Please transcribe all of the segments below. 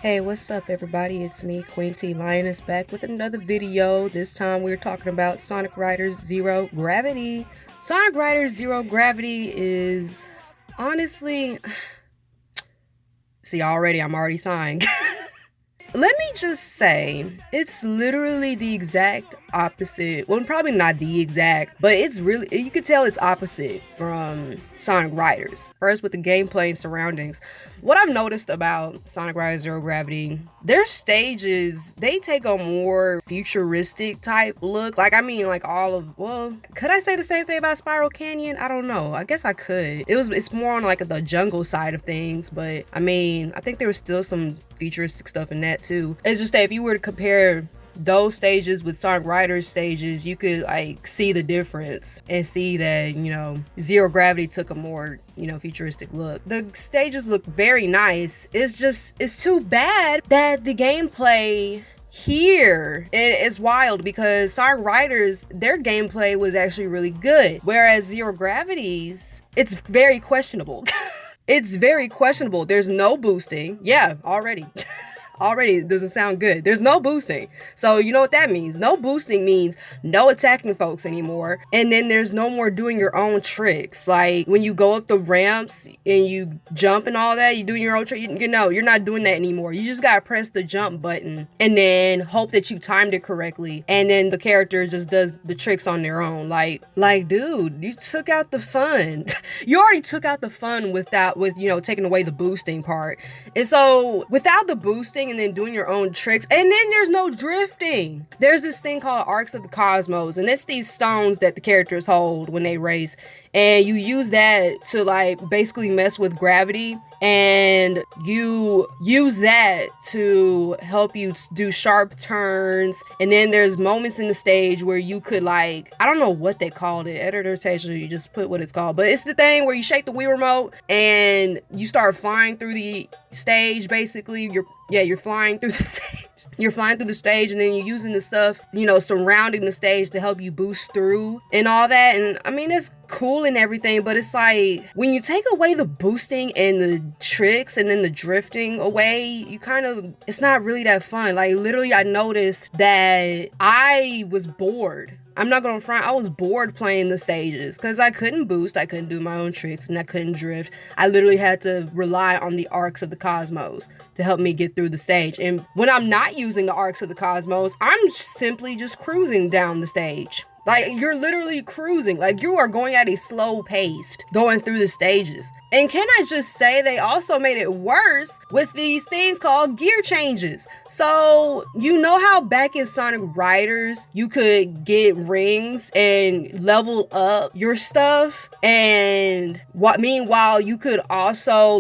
Hey, what's up everybody? It's me, Queen T Lioness, back with another video. This time we're talking about Sonic Riders Zero Gravity. Sonic Riders Zero Gravity is honestly... See, I'm already sighing. Let me just say, it's literally the exact opposite. Well, probably not the exact, but it's really, you could tell it's opposite from Sonic Riders. First, with the gameplay and surroundings. What I've noticed about Sonic Riders Zero Gravity, their stages, they take a more futuristic type look. Like could I say the same thing about Spiral Canyon? I don't know. I guess I could. It's more on like the jungle side of things, but I mean, I think there was still some futuristic stuff in that too. It's just that if you were to compare those stages with Sonic Riders stages, you could like see the difference and see that, Zero Gravity took a more, futuristic look. The stages look very nice. It's too bad that the gameplay here, and it's wild because Sonic Riders, their gameplay was actually really good, whereas Zero Gravity's, it's very questionable. It's very questionable. There's no boosting. Yeah, already. Already it doesn't sound good. There's no boosting. So you know what that means. No boosting means no attacking folks anymore. And then there's no more doing your own tricks. Like when you go up the ramps and you jump and all that, you doing your own trick. You're not doing that anymore. You just gotta press the jump button and then hope that you timed it correctly. And then the character just does the tricks on their own. Like dude, you took out the fun. You already took out the fun with taking away the boosting part. And so without the boosting and then doing your own tricks, and then there's no drifting. There's this thing called Arcs of the Cosmos, and it's these stones that the characters hold when they race, and you use that to like basically mess with gravity, and you use that to help you do sharp turns. And then there's moments in the stage where you could like, I don't know what they called it, editor station, you just put what it's called, but it's the thing where you shake the Wii remote and you start flying through the stage. Basically you're flying through the stage. You're flying through the stage, and then you're using the stuff, surrounding the stage to help you boost through and all that. And I mean, it's cool and everything, but it's like when you take away the boosting and the tricks and then the drifting away, it's not really that fun. Like literally, I noticed that I was bored. I'm not gonna front, I was bored playing the stages because I couldn't boost, I couldn't do my own tricks, and I couldn't drift. I literally had to rely on the Arcs of the Cosmos to help me get through the stage. And when I'm not using the Arcs of the Cosmos, I'm simply just cruising down the stage. Like, you're literally cruising. Like, you are going at a slow pace going through the stages. And can I just say, they also made it worse with these things called gear changes. So, you know how back in Sonic Riders, you could get rings and level up your stuff? And meanwhile, you could also,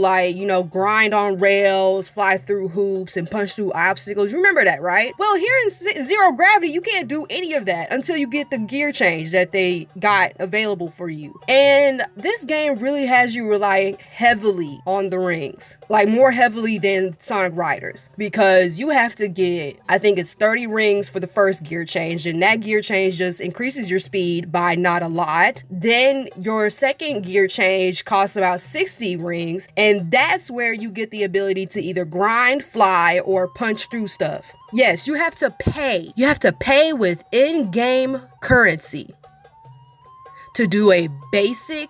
grind on rails, fly through hoops, and punch through obstacles. You remember that, right? Well, here in Zero Gravity, you can't do any of that until you get the gear change that they got available for you. And this game really has you rely heavily on the rings, like more heavily than Sonic Riders, because you have to get, I think it's 30 rings for the first gear change, and that gear change just increases your speed by not a lot. Then your second gear change costs about 60 rings, and that's where you get the ability to either grind, fly, or punch through stuff. Yes, you have to pay. You have to pay with in-game currency to do a basic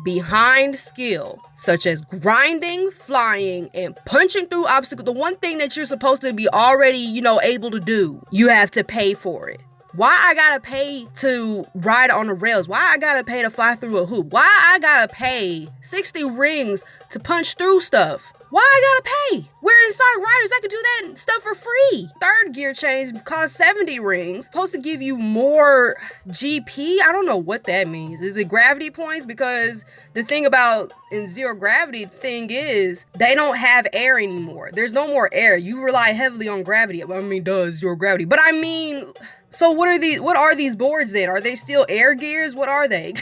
behind skill, such as grinding, flying, and punching through obstacles. The one thing that you're supposed to be already, able to do, you have to pay for it. Why I gotta pay to ride on the rails? Why I gotta pay to fly through a hoop? Why I gotta pay 60 rings to punch through stuff? Why I gotta pay? Where in Sonic Riders I could do that stuff for free. Third gear change costs 70 rings. Supposed to give you more GP? I don't know what that means. Is it gravity points? Because the thing about in Zero Gravity thing is they don't have air anymore. There's no more air. You rely heavily on gravity. I mean, Zero Gravity. But I mean, so what are these boards then? Are they still air gears? What are they?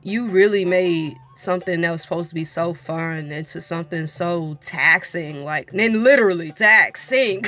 You really made something that was supposed to be so fun into something so taxing, and literally taxing.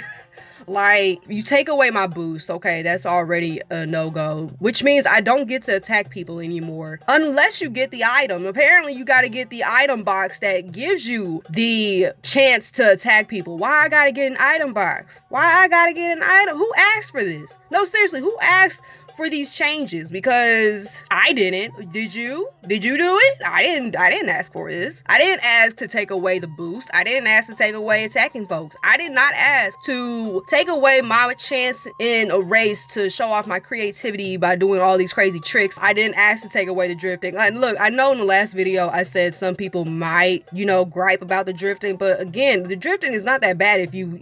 Like, you take away my boost, okay, that's already a no-go, which means I don't get to attack people anymore unless you get the item. Apparently you got to get the item box that gives you the chance to attack people. Why I gotta get an item box? Why I gotta get an item? Who asked for this? No, seriously, who asked for these changes? Because I didn't. Did you? Did you do it? I didn't ask for this. I didn't ask to take away the boost. I didn't ask to take away attacking folks. I did not ask to take away my chance in a race to show off my creativity by doing all these crazy tricks. I didn't ask to take away the drifting. Like, look, I know in the last video I said some people might, gripe about the drifting, but again, the drifting is not that bad if you,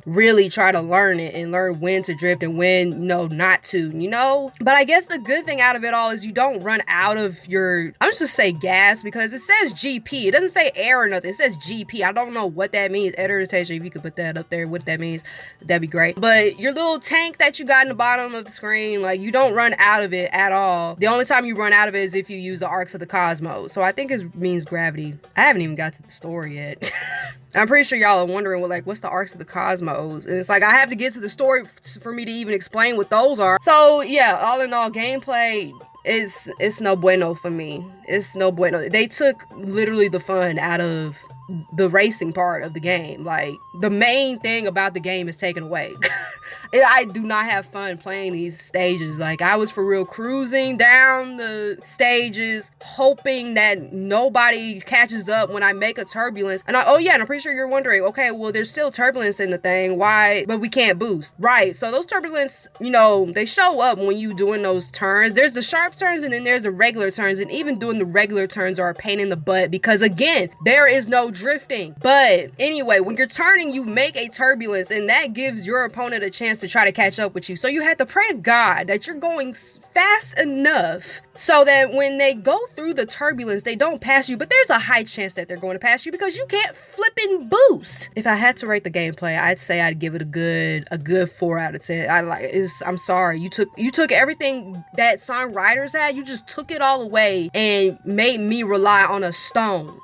really try to learn it and learn when to drift and when, not to, But I guess the good thing out of it all is you don't run out of your, I'm just gonna say gas, because it says GP. It doesn't say air or nothing. It says GP. I don't know what that means. Editor, if you could put that up there, what that means, that'd be great. But your little tank that you got in the bottom of the screen, like, you don't run out of it at all. The only time you run out of it is if you use the arcs of the cosmos. So I think it means gravity. I haven't even got to the story yet. I'm pretty sure y'all are wondering, what's the arcs of the cosmos? And it's like, I have to get to the story for me to even explain what those are. So yeah, all in all, gameplay, it's no bueno for me. It's no bueno. They took literally the fun out of the racing part of the game. Like, the main thing about the game is taken away. I do not have fun playing these stages. Like, I was for real cruising down the stages, hoping that nobody catches up when I make a turbulence. And I'm pretty sure you're wondering, okay, well, there's still turbulence in the thing. Why? But we can't boost. Right. So those turbulence, they show up when you doing those turns. There's the sharp turns and then there's the regular turns. And even doing the regular turns are a pain in the butt because, again, there is no drifting. But anyway, when you're turning, you make a turbulence and that gives your opponent a chance to try to catch up with you. So you have to pray to God that you're going fast enough so that when they go through the turbulence, they don't pass you. But there's a high chance that they're going to pass you because you can't flip and boost. If I had to rate the gameplay, I'd say I'd give it a good 4 out of 10. I'm sorry. You took everything that Sonic Riders had. You just took it all away and made me rely on a stone.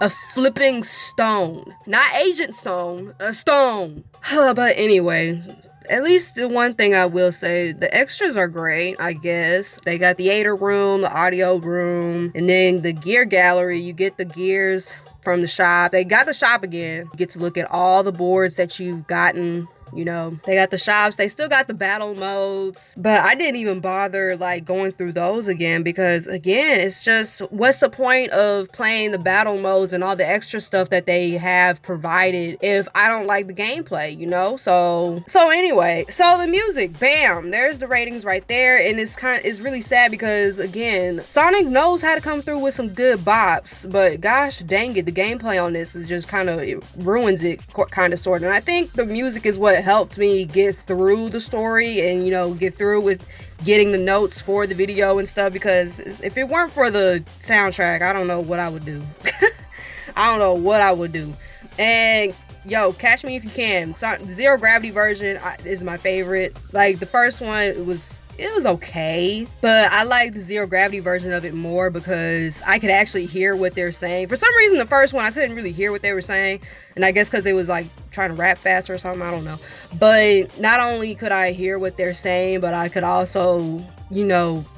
A flipping stone. Not Agent Stone. A stone. But anyway, at least the one thing I will say, the extras are great, I guess. They got the theater room, the audio room, and then the gear gallery. You get the gears from the shop. They got the shop again. You get to look at all the boards that you've gotten. They got the shops, they still got the battle modes, but I didn't even bother going through those again because, again, it's just, what's the point of playing the battle modes and all the extra stuff that they have provided if I don't like the gameplay, So anyway, so the music, bam, there's the ratings right there, and it's really sad because, again, Sonic knows how to come through with some good bops, but gosh dang it, the gameplay on this is just it ruins it, kind of, sort of, and I think the music is what helped me get through the story and get through with getting the notes for the video and stuff, because if it weren't for the soundtrack, I don't know what I would do. I don't know what I would do. And catch me if you can. The Zero Gravity version is my favorite. Like, the first one, it was okay, but I like the Zero Gravity version of it more because I could actually hear what they're saying. For some reason, the first one, I couldn't really hear what they were saying, and I guess because it was trying to rap faster or something, I don't know. But not only could I hear what they're saying, but I could also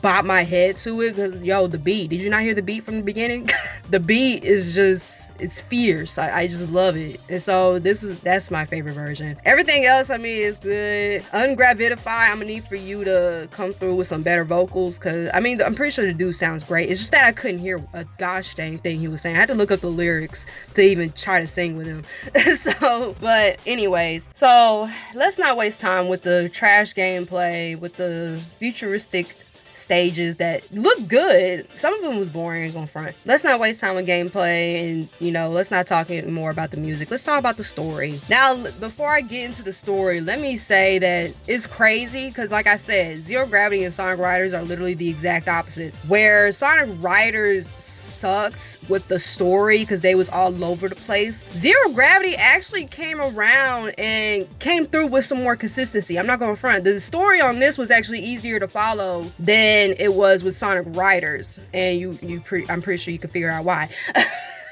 bop my head to it because, the beat. Did you not hear the beat from the beginning? The beat is just, it's fierce. I just love it. And so that's my favorite version. Everything else, is good. Ungravitify, I'm gonna need for you to come through with some better vocals because, I'm pretty sure the dude sounds great. It's just that I couldn't hear a gosh dang thing he was saying. I had to look up the lyrics to even try to sing with him. But anyways, so let's not waste time with the trash gameplay, with the futuristic stages that look good. Some of them was boring, ain't gonna front. Let's not waste time with gameplay and let's not talk more about the music. Let's talk about the story. Now, before I get into the story, let me say that it's crazy because, like I said, Zero Gravity and Sonic Riders are literally the exact opposites. Where Sonic Riders sucked with the story because they was all over the place, Zero Gravity actually came around and came through with some more consistency. I'm not gonna front. The story on this was actually easier to follow than it was with Sonic Riders, and I'm pretty sure you can figure out why.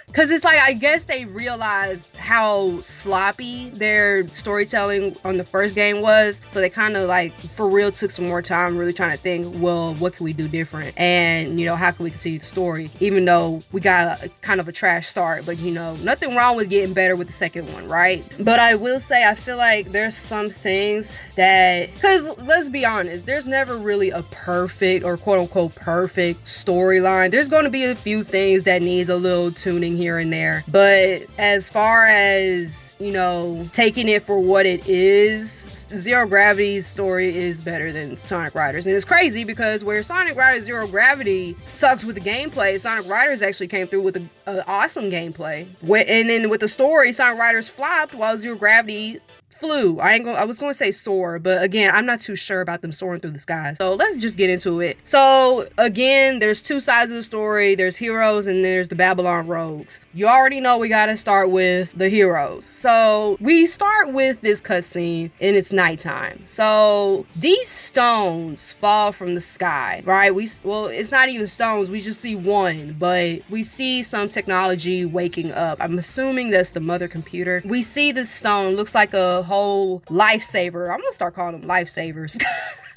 Because it's like, I guess they realized how sloppy their storytelling on the first game was. So they kind of like, for real, took some more time really trying to think, well, what can we do different? And, you know, how can we continue the story? Even though we got kind of a trash start, but, you know, nothing wrong with getting better with the second one, right? But I will say, I feel like there's some things that, because let's be honest, there's never really a perfect or quote unquote perfect storyline. There's going to be a few things that needs a little tuning here and there, but as far as, you know, taking it for what it is, Zero Gravity's story is better than Sonic Riders. And it's crazy because where Sonic Riders Zero Gravity sucks with the gameplay, Sonic Riders actually came through with an awesome gameplay. And then with the story, Sonic Riders flopped while Zero Gravity flew. I was going to say soar, but again, I'm not too sure about them soaring through the sky. So let's just get into it. So again, there's two sides of the story. There's heroes and there's the Babylon rogues. You already know we got to start with the heroes. So we start with this cutscene and it's nighttime. So these stones fall from the sky, right? Well, it's not even stones. We just see one, but we see some technology waking up. I'm assuming that's the mother computer. We see this stone, looks like a whole lifesaver. I'm gonna start calling them lifesavers.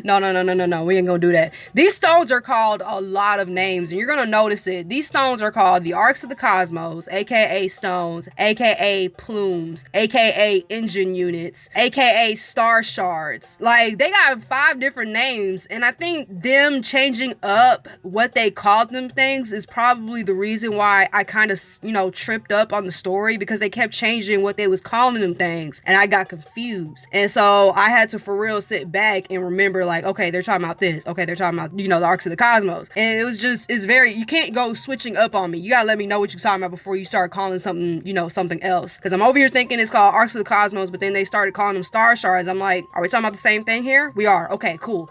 No, we ain't gonna do that. These stones are called a lot of names, and you're gonna notice it. These stones are called the Arcs of the Cosmos, aka stones, aka plumes, aka engine units, aka star shards. Like, they got 5 different names, and I think them changing up what they called them things is probably the reason why I kind of, you know, tripped up on the story, because they kept changing what they was calling them things, and I got confused. And so I had to for real sit back and remember, like, okay, they're talking about this. Okay, they're talking about, you know, the Arcs of the Cosmos. And it was just, it's very, you can't go switching up on me. You gotta let me know what you're talking about before you start calling something, you know, something else. Because I'm over here thinking it's called Arcs of the Cosmos, but then they started calling them star shards. I'm like, are we talking about the same thing here? We are. Okay, cool.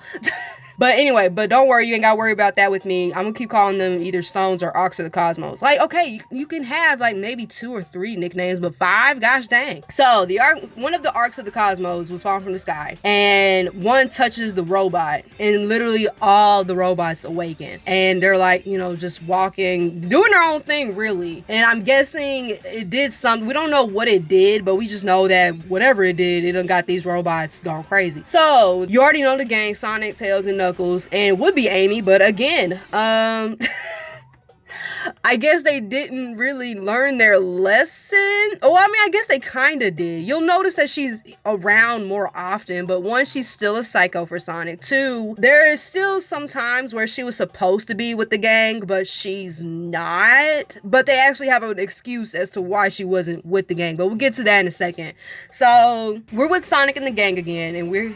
But anyway, but don't worry, you ain't gotta worry about that with me. I'm gonna keep calling them either stones or Arcs of the Cosmos. Like, okay, you can have like maybe 2 or 3 nicknames, but 5, gosh dang. So one of the Arcs of the Cosmos was falling from the sky, and one touches the robot, and literally all the robots awaken, and they're like, you know, just walking, doing their own thing, really. And I'm guessing it did something. We don't know what it did, but we just know that whatever it did, it done got these robots gone crazy. So you already know the gang: Sonic, Tails, and Knuckles, and would be Amy, but again, I guess they didn't really learn their lesson. Oh, I mean, I guess they kind of did. You'll notice that she's around more often, but 1, she's still a psycho for Sonic. 2, there is still some times where she was supposed to be with the gang, but she's not. But they actually have an excuse as to why she wasn't with the gang, but we'll get to that in a second. So we're with Sonic and the gang again, and we're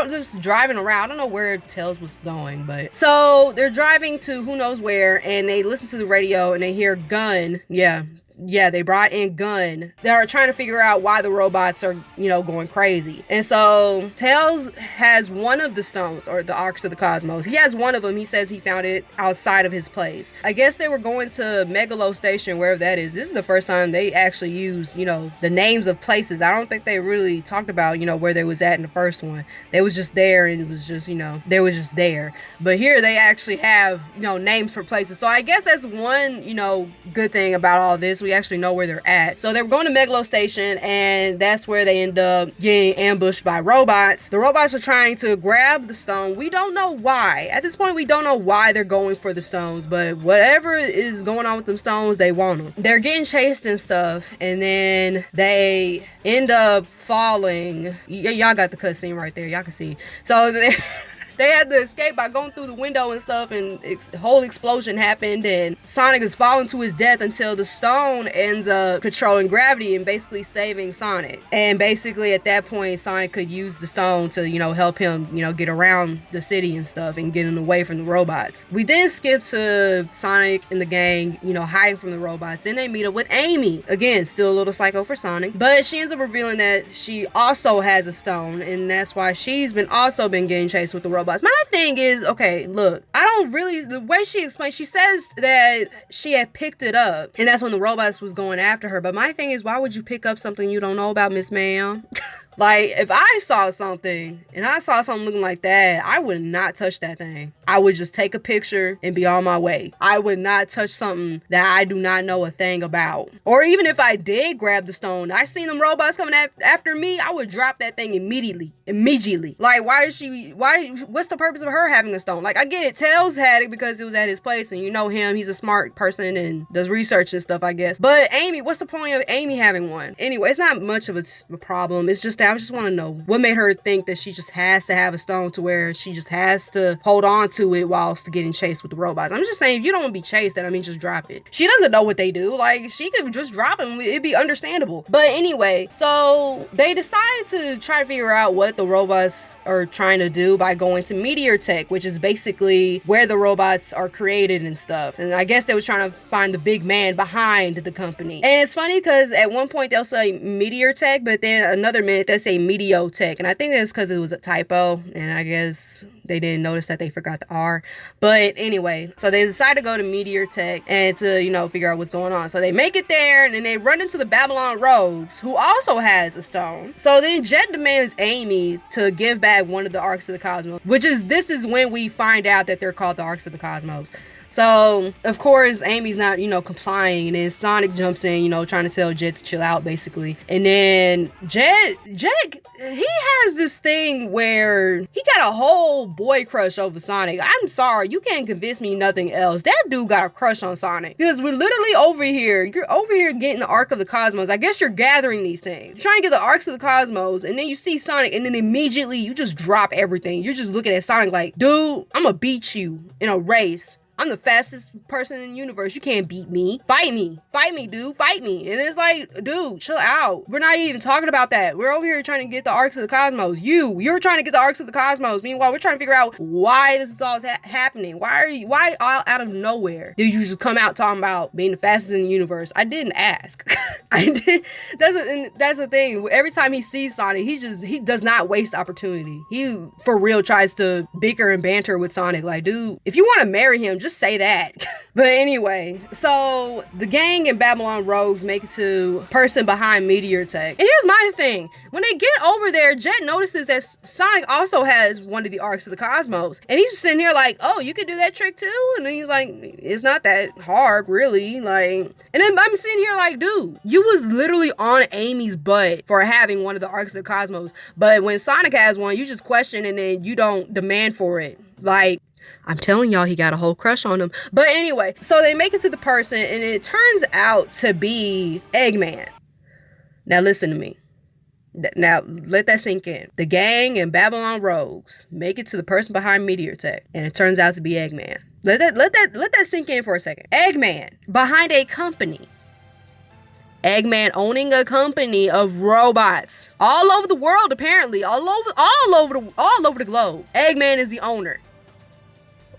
just driving around. I don't know where Tails was going, but so they're driving to who knows where, and they listen to the radio and they hear Gun. Yeah, they brought in Gun. They're trying to figure out why the robots are, you know, going crazy. And so Tails has one of the stones, or the Arcs of the Cosmos. He has one of them. He says he found it outside of his place. I guess they were going to Megalo Station, wherever that is. This is the first time they actually used, you know, the names of places. I don't think they really talked about, you know, where they was at in the first one. They was just there, and it was just, you know, they was just there. But here they actually have, you know, names for places. So I guess that's one, you know, good thing about all this. We actually know where they're at. So they were going to Megalo Station, and that's where they end up getting ambushed by robots. The robots are trying to grab the stone. We don't know why. At this point, we don't know why they're going for the stones, but whatever is going on with them stones, they want them. They're getting chased and stuff, and then they end up falling. Y'all got the cutscene right there. Y'all can see. So they had to escape by going through the window and stuff, and the whole explosion happened, and Sonic is falling to his death until the stone ends up controlling gravity and basically saving Sonic. And basically at that point, Sonic could use the stone to, you know, help him, you know, get around the city and stuff and getting away from the robots. We then skip to Sonic and the gang, you know, hiding from the robots. Then they meet up with Amy. Again, still a little psycho for Sonic, but she ends up revealing that she also has a stone, and that's why she's also been getting chased with the robots. My thing is, okay, look, the way she explains, she says that she had picked it up, and that's when the robots was going after her. But my thing is, why would you pick up something you don't know about, Miss Ma'am? Like, if I saw something and I saw something looking like that, I would not touch that thing. I would just take a picture and be on my way. I would not touch something that I do not know a thing about. Or even if I did grab the stone, I seen them robots coming after me, I would drop that thing immediately. Like, what's the purpose of her having a stone? Like, I get it, Tails had it because it was at his place, and you know him, he's a smart person and does research and stuff, I guess. But Amy, what's the point of Amy having one? Anyway, it's not much of a problem. It's just that I just want to know what made her think that she just has to have a stone to where she just has to hold on to it whilst getting chased with the robots. I'm just saying, if you don't want to be chased, then I mean, just drop it. She doesn't know what they do. Like, she could just drop them. It'd be understandable. But anyway, so they decided to try to figure out what the robots are trying to do by going to Meteor Tech, which is basically where the robots are created and stuff. And I guess they was trying to find the big man behind the company. And it's funny because at one point they'll say Meteor Tech, but then another minute they'll say Meteor Tech. And I think that's because it was a typo. And I guess they didn't notice that they forgot the R. But anyway, so they decide to go to Meteor Tech and to, you know, figure out what's going on. So they make it there and then they run into the Babylon Rogues, who also has a stone. So then Jet demands Amy to give back one of the Arcs of the Cosmos, this is when we find out that they're called the Arcs of the Cosmos. So, of course, Amy's not, you know, complying, and then Sonic jumps in, you know, trying to tell Jet to chill out, basically. And then Jet, he has this thing where he got a whole boy crush over Sonic. I'm sorry, you can't convince me nothing else. That dude got a crush on Sonic. Because we're literally over here, you're over here getting the Arc of the Cosmos. I guess you're gathering these things. You're trying to get the Arcs of the Cosmos, and then you see Sonic, and then immediately you just drop everything. You're just looking at Sonic like, dude, I'm gonna beat you in a race. I'm the fastest person in the universe. You can't beat me. Fight me, dude. Fight me. And it's like, dude, chill out. We're not even talking about that. We're over here trying to get the Arcs of the Cosmos. You're trying to get the Arcs of the Cosmos. Meanwhile, we're trying to figure out why this is all happening. Why all out of nowhere did you just come out talking about being the fastest in the universe? I didn't ask. I did. That's the thing. Every time he sees Sonic, he does not waste opportunity. He for real tries to bicker and banter with Sonic. Like, dude, if you want to marry him, just say that. But anyway, so the gang and Babylon Rogues make it to person behind Meteor Tech. And here's my thing. When they get over there, Jet notices that Sonic also has one of the Arcs of the Cosmos. And he's sitting here like, oh, you could do that trick too? And then he's like, it's not that hard, really. Like, and then I'm sitting here like, dude, you was literally on Amy's butt for having one of the Arcs of the Cosmos. But when Sonic has one, you just question and then you don't demand for it. Like, I'm telling y'all, he got a whole crush on him. But anyway, so they make it to the person, and it turns out to be Eggman. Now listen to me. Now let that sink in. The gang and Babylon Rogues make it to the person behind Meteor Tech, and it turns out to be Eggman. Let that sink in for a second. Eggman behind a company. Eggman owning a company of robots all over the world, apparently, all over the globe. Eggman is the owner.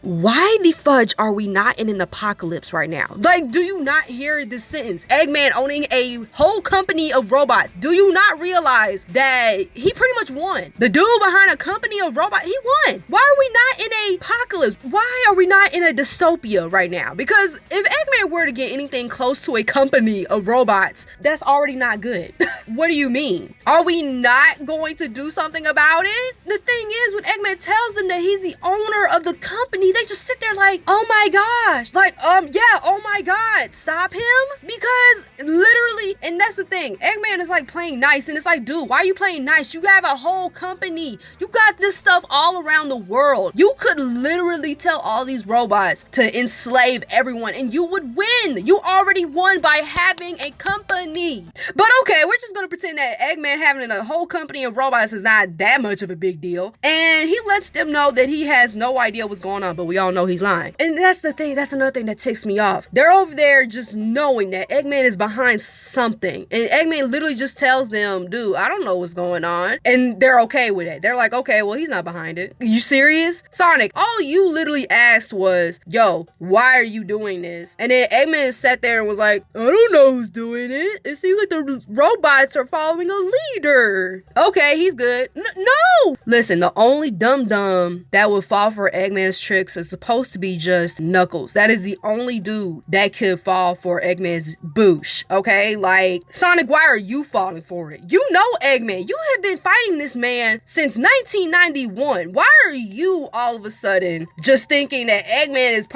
Why the fudge are we not in an apocalypse right now? Like, do you not hear this sentence? Eggman owning a whole company of robots. Do you not realize that he pretty much won? The dude behind a company of robots, he won. Why are we not in a apocalypse? Why are we not in a dystopia right now? Because if Eggman were to get anything close to a company of robots, that's already not good. What do you mean? Are we not going to do something about it? The thing is, when Eggman tells them that he's the owner of the company, they just sit there like, oh my gosh, like, yeah, oh my god, stop him? Because literally, and that's the thing, Eggman is like playing nice, and it's like, dude, why are you playing nice? You have a whole company. You got this stuff all around the world. You could literally tell all these robots to enslave everyone, and you would win. You already won by having a company. But okay, we're just gonna pretend that Eggman having a whole company of robots is not that much of a big deal, and he lets them know that he has no idea what's going on, but we all know he's lying. And that's the thing, that's another thing that ticks me off. They're over there just knowing that Eggman is behind something. And Eggman literally just tells them, dude, I don't know what's going on. And they're okay with it. They're like, okay, well, he's not behind it. You serious? Sonic, all you literally asked was, yo, why are you doing this? And then Eggman sat there and was like, I don't know who's doing it. It seems like the robots robots are following a leader. Okay, he's good. No! Listen, the only dum-dum that would fall for Eggman's tricks is supposed to be just Knuckles. That is the only dude that could fall for Eggman's boosh, okay? Like, Sonic, why are you falling for it? You know Eggman. You have been fighting this man since 1991. Why are you all of a sudden just thinking that Eggman is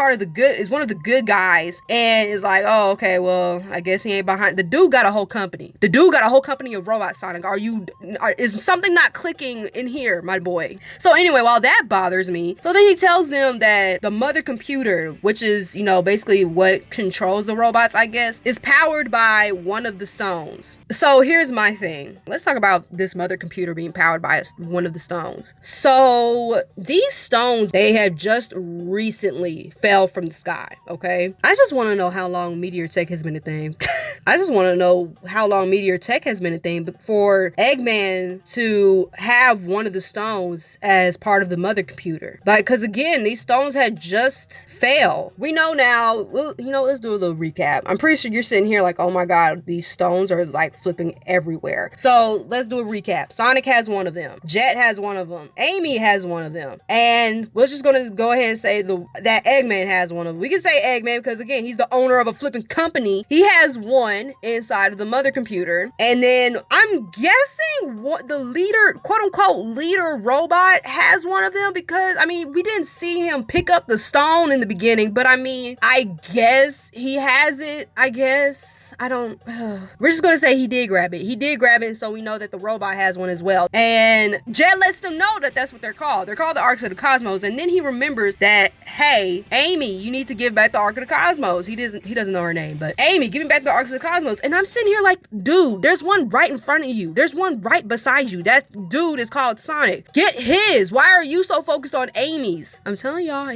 one of the good guys and is like, oh, okay, well, I guess he ain't behind. The dude got a whole company. The dude got a whole company of robots, Sonic. Is something not clicking in here, my boy? So anyway, while that bothers me, so then he tells them that the mother computer, which is, you know, basically what controls the robots, I guess, is powered by one of the stones. So here's my thing. Let's talk about this mother computer being powered by one of the stones. So these stones, they have just recently fell from the sky, okay? I just want to know how long Meteor Tech has been a thing. I just want to know how long Meteor Tech has been a thing for Eggman to have one of the stones as part of the mother computer. Like, because again, these stones had just failed. We know now, well, you know, let's do a little recap. I'm pretty sure you're sitting here like, oh my God, these stones are like flipping everywhere. So let's do a recap. Sonic has one of them. Jet has one of them. Amy has one of them. And we're just going to go ahead and say that Eggman has one of them. We can say Eggman because again, he's the owner of a flipping company. He has one inside of the mother computer. And then I'm guessing what the leader, quote unquote, leader robot has one of them because, I mean, we didn't see him pick up the stone in the beginning, but I mean, I guess he has it. I guess. I don't. We're just going to say he did grab it. He did grab it, so we know that the robot has one as well. And Jet lets them know that that's what they're called. They're called the Arcs of the Cosmos. And then he remembers that, hey, Amy, you need to give back the Arc of the Cosmos. He doesn't know her name, but Amy, give me back the Arcs of the Cosmos. And I'm sitting here like, dude, there's one right in front of you. There's one right beside you. That dude is called Sonic. Get his. Why are you so focused on Amy's? I'm telling y'all,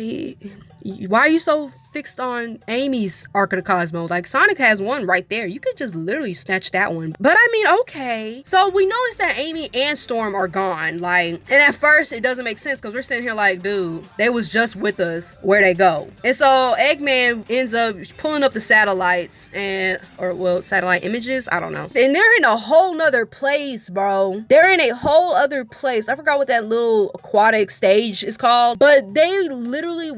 why are you so fixed on Amy's Arc of the Cosmos? Like, Sonic has one right there. You could just literally snatch that one. But I mean, okay. So we noticed that Amy and Storm are gone. Like, and at first it doesn't make sense because we're sitting here like, dude, they was just with us. Where'd they go? And so Eggman ends up pulling up the satellites satellite images. I don't know. And they're in a whole nother place, bro. They're in a whole other place. I forgot what that little aquatic stage is called, but they literally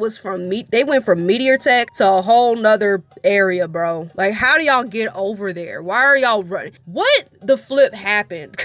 they went from Meteor Tech to a whole nother area, bro. Like, how do y'all get over there? Why are y'all running? What the flip happened?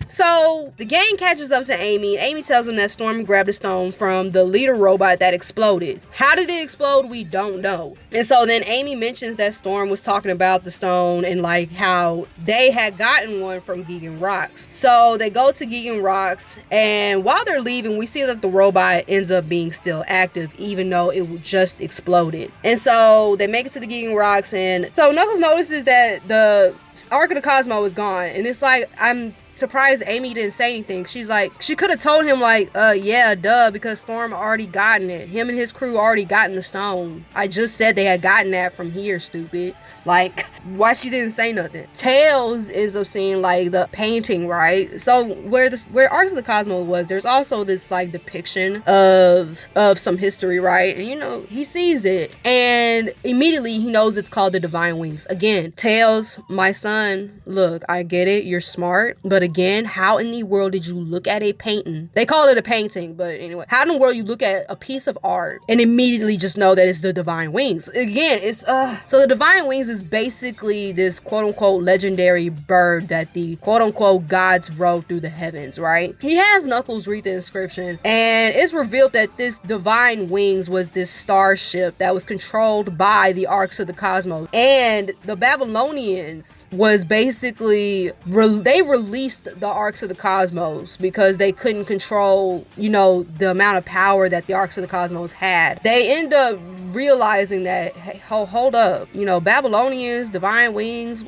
So the gang catches up to Amy. Amy tells them that Storm grabbed a stone from the leader robot that exploded. How did it explode? We don't know. And so then Amy mentions that Storm was talking about the stone and like how they had gotten one from Gigan Rocks. So they go to Gigan Rocks, and while they're leaving, we see that the robot ends up being still active, even though it just exploded. And so they make it to the Gigan Rocks, and so Knuckles notices that the Arc of the Cosmos is gone. And it's like, I'm surprised Amy didn't say anything. She's like, she could have told him like, yeah, duh, because Storm already gotten it. Him and his crew already gotten the stone. I just said they had gotten that from here, stupid. Like, why she didn't say nothing? Tails ends up seeing like the painting, right? So where Arcs of the Cosmos was, there's also this like depiction of some history, right? And you know, he sees it and immediately he knows it's called the Divine Wings. Again, Tails, my son, look, I get it, you're smart, but again, how in the world did you look at a painting? They call it a painting, but anyway, how in the world you look at a piece of art and immediately just know that it's the Divine Wings? Again, it's so the Divine Wings is basically this quote-unquote legendary bird that the quote-unquote gods rode through the heavens, right? He has Knuckles read the inscription, and it's revealed that this Divine Wings was this starship that was controlled by the Arcs of the Cosmos, and the Babylonians was basically they released the Arcs of the Cosmos because they couldn't control, you know, the amount of power that the Arcs of the Cosmos had. They end up realizing that, hey, hold up, you know, Babylonians, Divine Wings,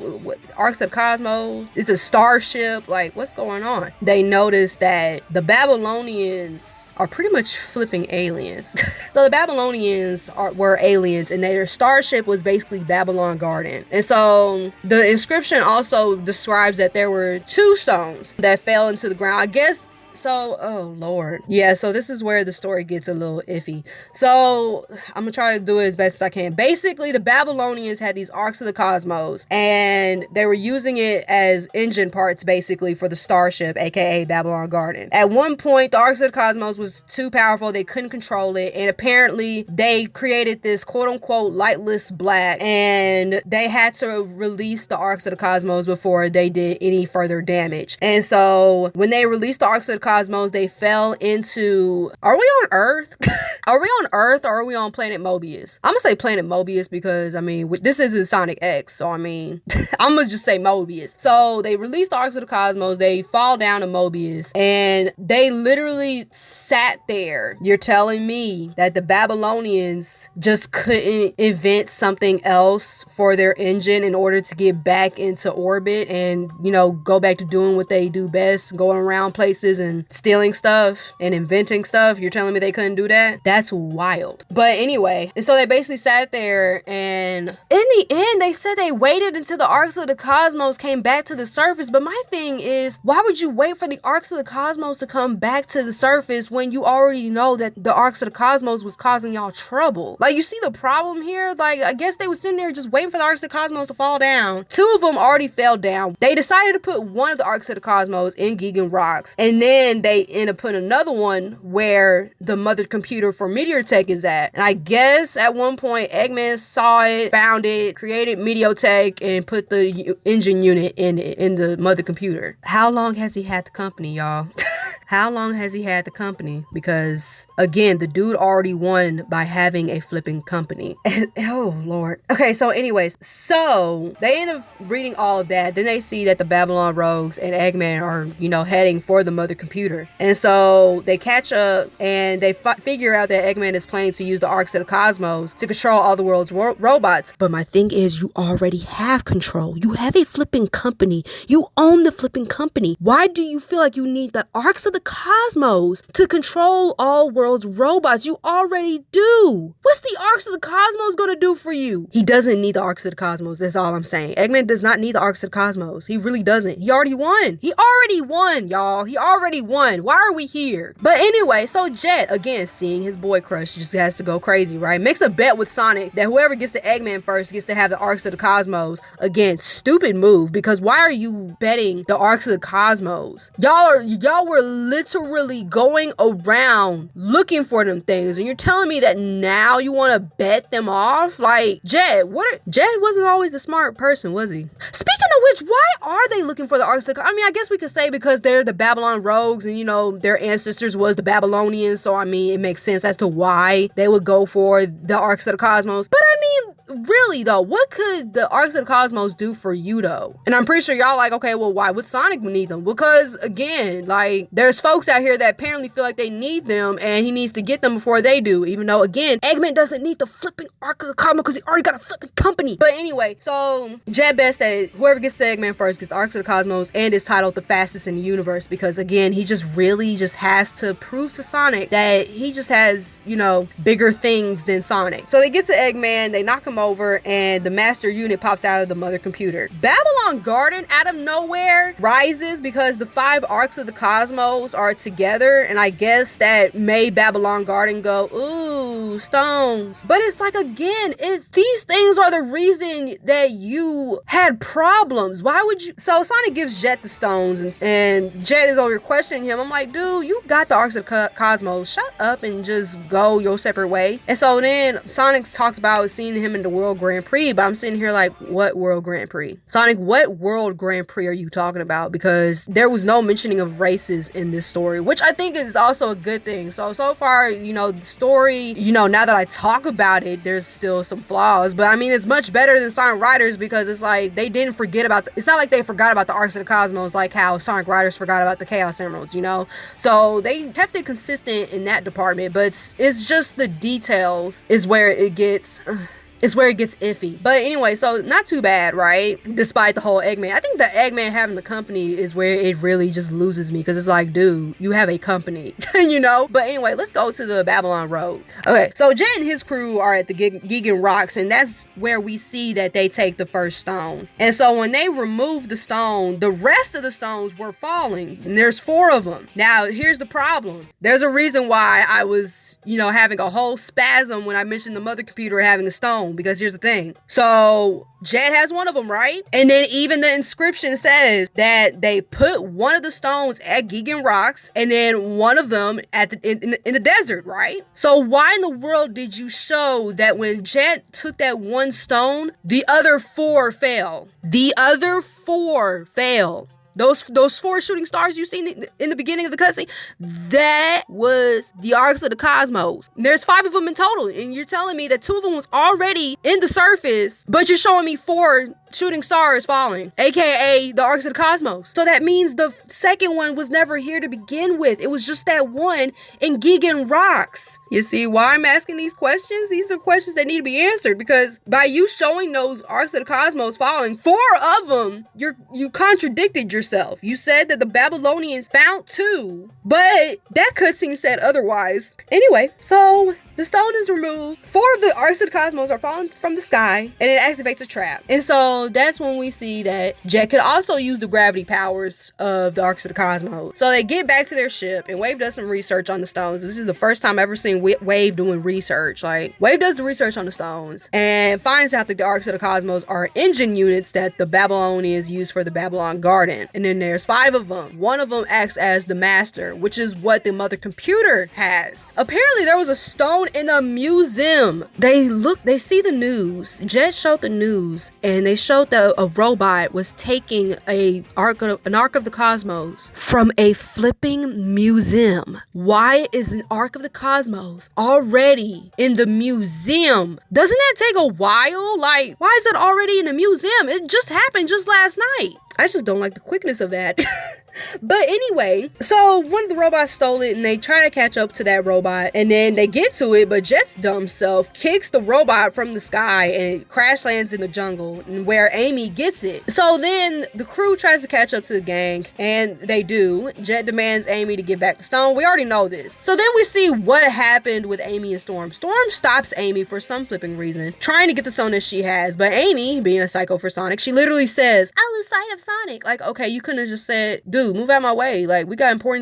Arcs of the Cosmos, it's a starship, like, what's going on? They noticed that the Babylonians are pretty much flipping aliens. So the Babylonians were aliens, and their starship was basically Babylon Garden. And so the inscription also describes that there were two stones that fell into the ground. I guess So, oh Lord. Yeah, so this is where the story gets a little iffy. So, I'm gonna try to do it as best as I can. Basically, the Babylonians had these Arks of the Cosmos, and they were using it as engine parts, basically, for the starship, aka Babylon Garden. At one point, the Arks of the Cosmos was too powerful, they couldn't control it, and apparently, they created this quote-unquote lightless black, and they had to release the Arks of the Cosmos before they did any further damage. And so, when they released the Arks of the Cosmos, they fell into, are we on Earth? Are we on Earth, or are we on planet Mobius? I'm gonna say planet Mobius because, I mean, this isn't Sonic X, so I mean, I'm gonna just say Mobius. So they released the Arks of the Cosmos, they fall down to Mobius, and they literally sat there. You're telling me that the Babylonians just couldn't invent something else for their engine in order to get back into orbit and, you know, go back to doing what they do best, going around places and stealing stuff and inventing stuff? You're telling me they couldn't do that? That's wild. But anyway, and so they basically sat there, and in the end, they said they waited until the Arks of the Cosmos came back to the surface. But my thing is, why would you wait for the Arks of the Cosmos to come back to the surface when you already know that the Arks of the Cosmos was causing y'all trouble? Like, you see the problem here? Like, I guess they were sitting there just waiting for the Arks of the Cosmos to fall down. Two of them already fell down. They decided to put one of the Arks of the Cosmos in Gigan Rocks, and then they end up putting another one where the mother computer for Meteortech is at. And I guess at one point Eggman saw it, found it, created Meteortech, and put the engine unit in it, in the mother computer. How long has he had the company, y'all? How long has he had the company? Because, again, the dude already won by having a flipping company. Oh, Lord. Okay, so anyways, so they end up reading all of that. Then they see that the Babylon Rogues and Eggman are, you know, heading for the mother computer. And so they catch up, and they figure out that Eggman is planning to use the Arks of the Cosmos to control all the world's robots. But my thing is, you already have control. You have a flipping company. You own the flipping company. Why do you feel like you need the Arks of the Cosmos to control all world's robots? You already do. What's the Arks of the Cosmos gonna do for you? He doesn't need the Arks of the Cosmos. That's all I'm saying. Eggman does not need the Arks of the Cosmos. He really doesn't. He already won. He already won, y'all. He already won. Why are we here? But anyway, so Jet, again, seeing his boy crush, just has to go crazy, right? Makes a bet with Sonic that whoever gets to Eggman first gets to have the Arks of the Cosmos. Again, stupid move, because why are you betting the Arks of the Cosmos? Y'all were literally going around looking for them things, and you're telling me that now you want to bet them off? Like, Jet wasn't always the smart person, was he? Speaking of which, why are they looking for the Arks of the I mean, I guess we could say because they're the Babylon Rogues, and, you know, their ancestors was the Babylonians, so I mean, it makes sense as to why they would go for the Arks of the Cosmos. But I mean, really though, what could the Arks of the Cosmos do for you though? And I'm pretty sure y'all like, okay, well, why would Sonic need them? Because again, like, there's folks out here that apparently feel like they need them, and he needs to get them before they do, even though, again, Eggman doesn't need the flipping Ark of the Cosmos because he already got a flipping company. But anyway, so Jet Bet said whoever gets to Eggman first gets the Arks of the Cosmos and is titled the fastest in the universe, because again, he just really just has to prove to Sonic that he just has, you know, bigger things than Sonic. So they get to Eggman, they knock him over, and the master unit pops out of the mother computer. Babylon Garden out of nowhere rises because the 5 Arks of the Cosmos are together, and I guess that made Babylon Garden go, ooh, stones. But it's like, again, these things are the reason that you had problems. Why would you? So Sonic gives Jet the stones, and Jet is over here questioning him. I'm like, dude, you got the Arks of the Cosmos. Shut up and just go your separate way. And so then Sonic talks about seeing him in the World Grand Prix, but I'm sitting here like, what World Grand Prix? Sonic, what World Grand Prix are you talking about? Because there was no mentioning of races in this story, which I think is also a good thing. So far, you know, the story, you know, now that I talk about it, there's still some flaws, but I mean, it's much better than Sonic Riders, because it's like they didn't forget about it's not like they forgot about the Arks of the Cosmos like how Sonic Riders forgot about the Chaos Emeralds, you know? So they kept it consistent in that department, but it's just the details is where it gets is where it gets iffy. But anyway, so not too bad, right? Despite the whole Eggman. I think the Eggman having the company is where it really just loses me, because it's like, dude, you have a company, you know? But anyway, let's go to the Babylon Road. Okay, so Jet and his crew are at the Gigan Rocks, and that's where we see that they take the first stone. And so when they remove the stone, the rest of the stones were falling, and there's 4 of them. Now, here's the problem. There's a reason why I was, having a whole spasm when I mentioned the mother computer having a stone, because here's the thing. So Jet has one of them, right? And then even the inscription says that they put one of the stones at Gigan Rocks and then one of them at in the desert, right? So why in the world did you show that when Jet took that one stone, the other 4 fell? The other 4 fell. Those 4 shooting stars you seen in the beginning of the cutscene, that was the arcs of the cosmos. There's 5 of them in total, and you're telling me that 2 of them was already in the surface, but you're showing me 4 shooting stars falling, aka the arcs of the cosmos. So that means the second one was never here to begin with. It was just that one in Gigan Rocks. You see why I'm asking these questions? These are questions that need to be answered, because by you showing those arcs of the cosmos falling, 4 of them, you contradicted yourself. You said that the Babylonians found 2, but that cutscene said otherwise. Anyway, so the stone is removed. 4 of the arcs of the cosmos are falling from the sky, and it activates a trap. And so that's when we see that Jet could also use the gravity powers of the arcs of the cosmos. So they get back to their ship, and Wave does some research on the stones. This is the first time I've ever seen Wave doing research. Like, Wave does the research on the stones and finds out that the arcs of the cosmos are engine units that the Babylonians use for the Babylon Garden. And then there's 5 of them. One of them acts as the master, which is what the mother computer has. Apparently there was a stone in a museum. They see the news. Jet showed the news, and they showed that a robot was taking an arc of the cosmos from a flipping museum. Why is an arc of the cosmos already in the museum? Doesn't that take a while? Like, why is it already in the museum? It just happened just last night. I just don't like the quickness of that. But anyway, so one of the robots stole it, and they try to catch up to that robot, and then they get to it, but Jet's dumb self kicks the robot from the sky, and it crash lands in the jungle, where Amy gets it. So then the crew tries to catch up to the gang, and they do. Jet demands Amy to give back the stone. We already know this. So then we see what happened with Amy and Storm. Storm stops Amy for some flipping reason, trying to get the stone that she has, but Amy, being a psycho for Sonic, she literally says, "I'll lose sight of Sonic." Like, okay, you couldn't have just said, dude, move out my way. Like, we got more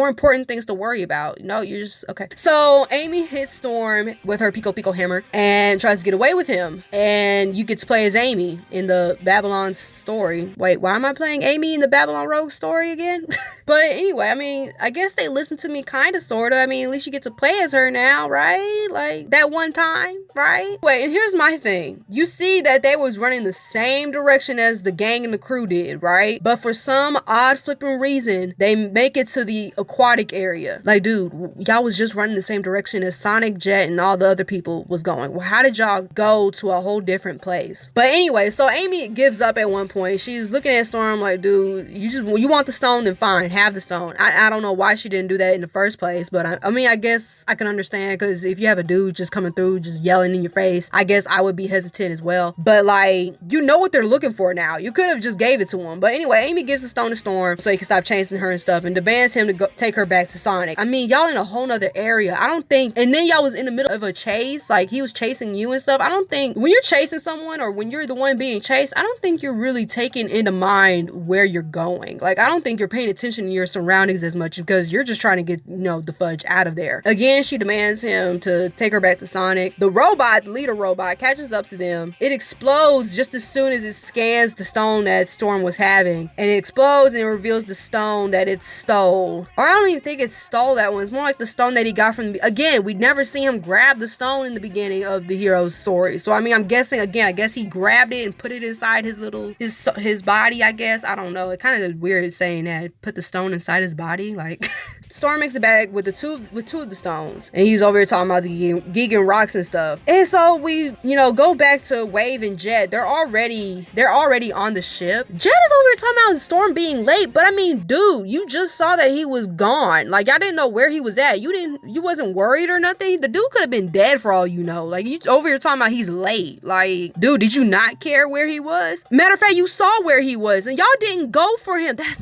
important things to worry about. No, you're just, okay. So Amy hits Storm with her Pico Pico hammer and tries to get away with him. And you get to play as Amy in the Babylon story. Wait, why am I playing Amy in the Babylon Rogue story again? But anyway, I mean, I guess they listened to me kind of, sort of. I mean, at least you get to play as her now, right? Like, that one time, right? Wait, and here's my thing. You see that they was running the same direction as the gang and the crew did, right? But for some odd flipping reason, they make it to the aquatic area. Like, dude, y'all was just running the same direction as Sonic, Jet, and all the other people was going. Well, how did y'all go to a whole different place? But anyway, so Amy gives up at one point. She's looking at Storm like, dude, you want the stone, then fine, have the stone. I don't know why she didn't do that in the first place, but I mean, I guess I can understand, because if you have a dude just coming through, just yelling in your face, I guess I would be hesitant as well. But like, you know what they're looking for now. You could have just gave it to him. But anyway, Amy gives the stone to Storm so he can stop chasing her and stuff, and demands him to go take her back to Sonic. I mean, y'all in a whole nother area. I don't think, and then y'all was in the middle of a chase, like he was chasing you and stuff. I don't think when you're chasing someone, or when you're the one being chased, I don't think you're really taking into mind where you're going. Like, I don't think you're paying attention to your surroundings as much, because you're just trying to get, the fudge out of there. Again, she demands him to take her back to Sonic. The robot, the leader robot, catches up to them. It explodes just as soon as it scans the stone that Storm was having, and it explodes and it reveals the stone that it stole. Or I don't even think it stole that one. It's more like the stone that he got from again, we'd never see him grab the stone in the beginning of the hero's story. So I mean, I'm guessing, again, I guess he grabbed it and put it inside his body, I guess. I don't know. It kind of weird saying that, put the stone inside his body, like Storm makes it back with two of the stones, and he's over here talking about the Gigan rocks and stuff. And so we, go back to Wave and Jet. They're already on the ship. Jet is over here talking about Storm being late, but I mean, dude, you just saw that he was gone. Like, y'all didn't know where he was at. You wasn't worried or nothing. The dude could have been dead for all you know. Like, you over here talking about he's late. Like, dude, did you not care where he was? Matter of fact, you saw where he was, and y'all didn't go for him. That's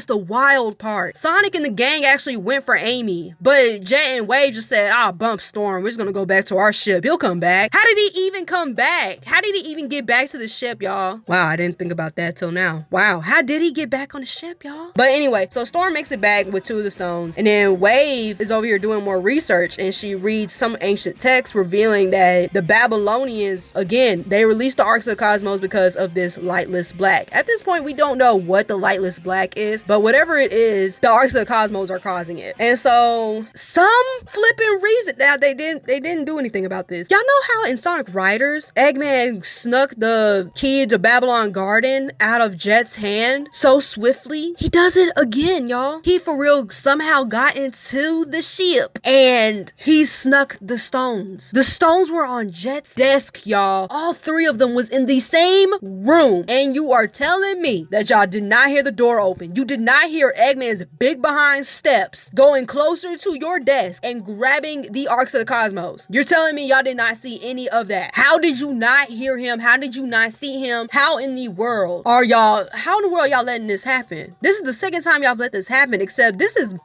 the wild part. Sonic and the gang actually went for Amy, but Jet and Wave just said, bump Storm. We're just gonna go back to our ship. He'll come back. How did he even come back? How did he even get back to the ship, y'all? Wow, I didn't think about that till now. Wow, how did he get back on the ship, y'all? But anyway, so Storm makes it back with 2 of the stones, and then Wave is over here doing more research, and she reads some ancient text revealing that the Babylonians, again, they released the Arks of the Cosmos because of this lightless black. At this point, we don't know what the lightless black is, but whatever it is, the Arks of the Cosmos are causing it. And so some flipping reason, now they didn't do anything about this. Y'all know how in Sonic Riders, Eggman snuck the key to Babylon Garden out of Jet's hand so swiftly? He does it again, y'all. He for real somehow got into the ship and he snuck the stones. The stones were on Jet's desk, y'all. All 3 of them was in the same room. And you are telling me that y'all did not hear the door open. You did not hear Eggman's big behind steps going closer to your desk and grabbing the Arks of the Cosmos. You're telling me y'all did not see any of that. How did you not hear him? How did you not see him? How in the world y'all letting this happen? This is the second time y'all let this happen, except this is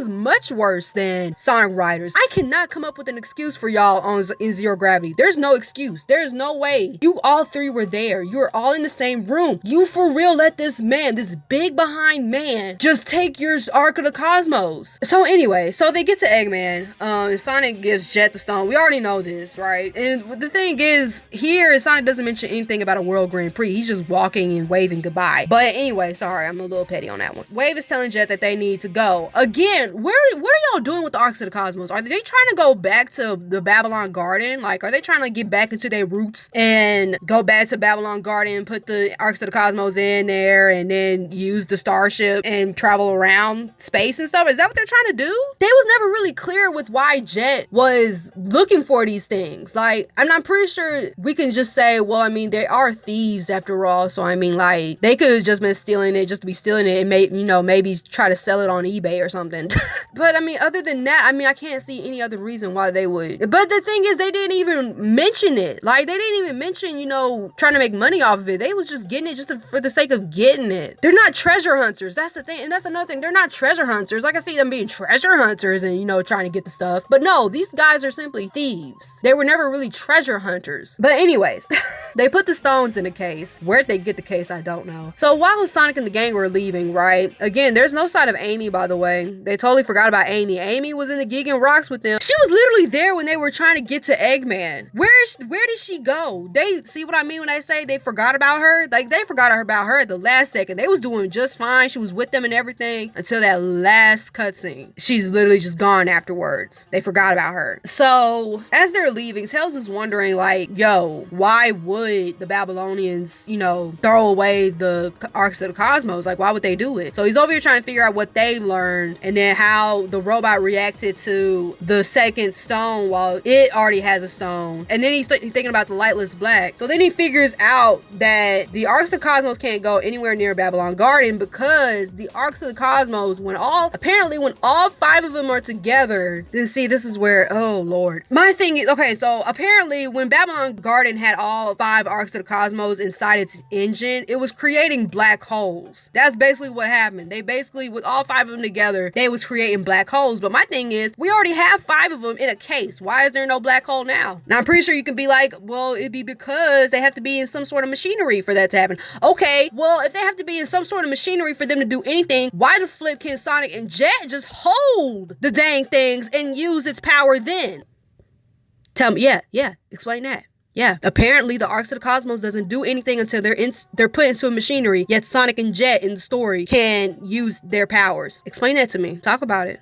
much worse than Sonic Riders. I cannot come up with an excuse for y'all in Zero Gravity. There's no excuse. There's no way. You all 3 were there. You were all in the same room. You for real let this man, this big behind man, just take your Ark of the Cosmos. So anyway, so they get to Eggman. Sonic gives Jet the stone. We already know this, right? And the thing is, here Sonic doesn't mention anything about a World Grand Prix. He's just walking and waving goodbye. But anyway, sorry, I'm a little petty on that one. Wave is telling Jet that they need to go. Again, what are y'all doing with the Arks of the Cosmos? Are they trying to go back to the Babylon Garden? Like, are they trying to get back into their roots and go back to Babylon Garden, put the Arks of the Cosmos in there, and then use the starship and travel around space and stuff? Is that what they're trying to do? They was never really clear with why Jet was looking for these things. Like, I'm pretty sure we can just say, well, I mean, they are thieves after all. So, I mean, like, they could have just been stealing it just to be stealing it and maybe try to sell it on eBay or something. But, I mean, other than that, I mean, I can't see any other reason why they would. But the thing is, they didn't even mention it. Like, they didn't even mention, trying to make money off of it. They was just getting it just for the sake of getting it. They're not treasure hunters. That's the thing. And that's another thing. They're not treasure hunters. Like, I see them being treasure hunters and, trying to get the stuff. But no, these guys are simply thieves. They were never really treasure hunters. But anyways, they put the stones in the case. Where'd they get the case? I don't know. So while Sonic and the gang were leaving, right? Again, there's no sign of Amy, by the way. They totally forgot about Amy. Amy was in the Gigan Rocks with them. She was literally there when they were trying to get to Eggman. Where did she go? They see what I mean when I say they forgot about her? Like, they forgot about her at the last second. They was doing just fine. She was with them and everything until that last cutscene. She's literally just gone afterwards. They forgot about her. So as they're leaving, Tails is wondering, like, yo, why would the Babylonians, throw away the Arks of the Cosmos? Like, why would they do it? So he's over here trying to figure out what they learned and then how the robot reacted to the second stone while it already has a stone. And then he's thinking about the lightless black. So then he figures out that the Arks of the Cosmos can't go anywhere near Babylon Garden because the Arks of the Cosmos, when all 5 of them are together, then see, this is where, oh Lord. My thing is, okay, so apparently when Babylon Garden had all 5 Arks of the Cosmos inside its engine, it was creating black holes. That's basically what happened. They basically, with all 5 of them together, they was creating black holes. But my thing is, we already have 5 of them in a case. Why is there no black hole now? Now, I'm pretty sure you can be like, well, it'd be because they have to be in some sort of machinery for that to happen. Okay, well, if they have to be in some sort of machinery for them to do anything, why the flip can Sonic and Jet just hold the dang things and use its power then? Tell me, yeah, explain that. Yeah, apparently the Arks of the Cosmos doesn't do anything until they're put into a machinery, yet Sonic and Jet in the story can use their powers. Explain that to me. Talk about it.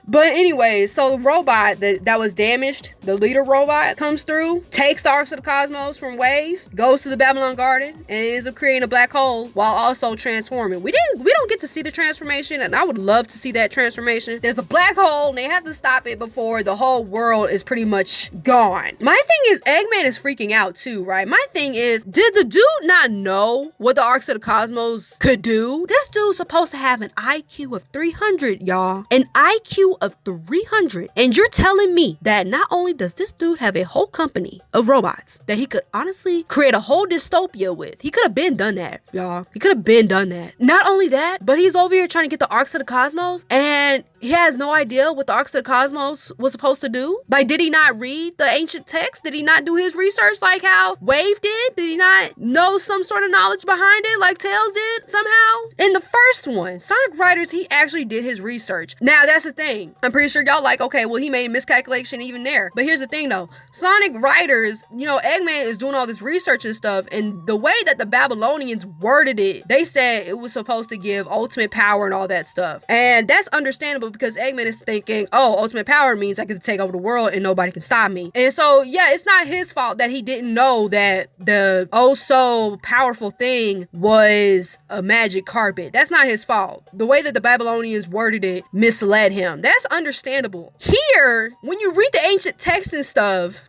But anyway, so the robot that was damaged, the leader robot, comes through, takes the Arcs of the Cosmos from Wave, goes to the Babylon Garden, and ends up creating a black hole while also transforming. We don't get to see the transformation, and I would love to see that transformation. There's a black hole, and they have to stop it before the whole world is pretty much gone. My thing is, Eggman is freaking out too, right? My thing is, did the dude not know what the Arcs of the Cosmos could do? This dude's supposed to have an IQ of 300, y'all. An IQ of 300. And you're telling me that not only does this dude have a whole company of robots that he could honestly create a whole dystopia with. He could have been done that, y'all. He could have been done that. Not only that, but he's over here trying to get the Arcs of the Cosmos, and he has no idea what the Arcs of the Cosmos was supposed to do. Like, did he not read the ancient text? Did he not do his research like how Wave did? Did he not know some sort of knowledge behind it like Tails did somehow? In the first one, Sonic Riders, he actually did his research. Now, that's the thing. I'm pretty sure y'all like, okay, well, he made a miscalculation even there. But here's the thing though. Sonic Riders, you know, Eggman is doing all this research and stuff, and the way that the Babylonians worded it, they said it was supposed to give ultimate power and all that stuff. And that's understandable because Eggman is thinking, oh, ultimate power means I get to take over the world and nobody can stop me. And so, yeah, it's not his fault that he didn't know that the oh so powerful thing was a magic carpet. That's not his fault. The way that the Babylonians worded it misled him. That's understandable. Here, when you read the ancient text and stuff,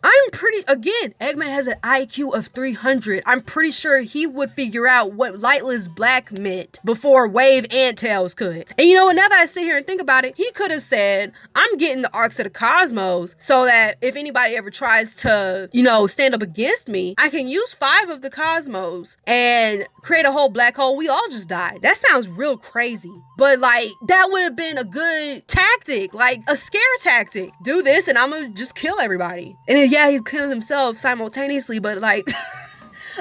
again, Eggman has an IQ of 300. I'm pretty sure he would figure out what lightless black meant before Wave and Tails could. And you know what, now that I sit here and think about it, he could have said, I'm getting the Arcs of the Cosmos so that if anybody ever tries to, you know, stand up against me, I can use 5 of the Cosmos and create a whole black hole. We all just die. That sounds real crazy. But like, that would have been a good tactic, like a scare tactic. Do this and I'm gonna just kill everybody. And then, yeah, he's killing himself simultaneously, but like,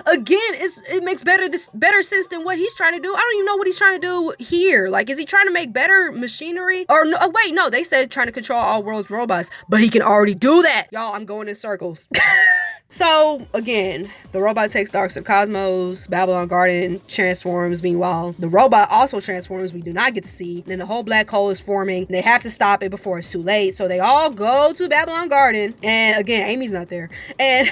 again, it makes better sense than what he's trying to do. I don't even know what he's trying to do here. Like, is he trying to make better machinery? Or no, oh, wait, no, they said trying to control all world's robots, but he can already do that. Y'all, I'm going in circles. So, again, the robot takes the Arcs of Cosmos, Babylon Garden transforms. Meanwhile, the robot also transforms. We do not get to see. Then the whole black hole is forming. They have to stop it before it's too late. So they all go to Babylon Garden. And again, Amy's not there. And,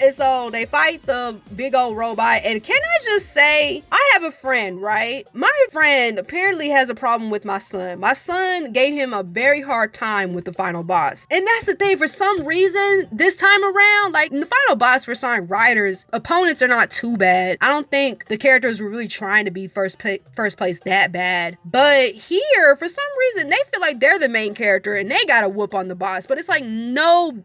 and so they fight the big old robot. And can I just say, I have a friend, right? My friend apparently has a problem with my son. My son gave him a very hard time with the final boss. And that's the thing. For some reason, this time around, like, in the final boss for Sonic Riders, opponents are not too bad. I don't think the characters were really trying to be first place that bad. But here, for some reason, they feel like they're the main character and they got a whoop on the boss. But it's like, no.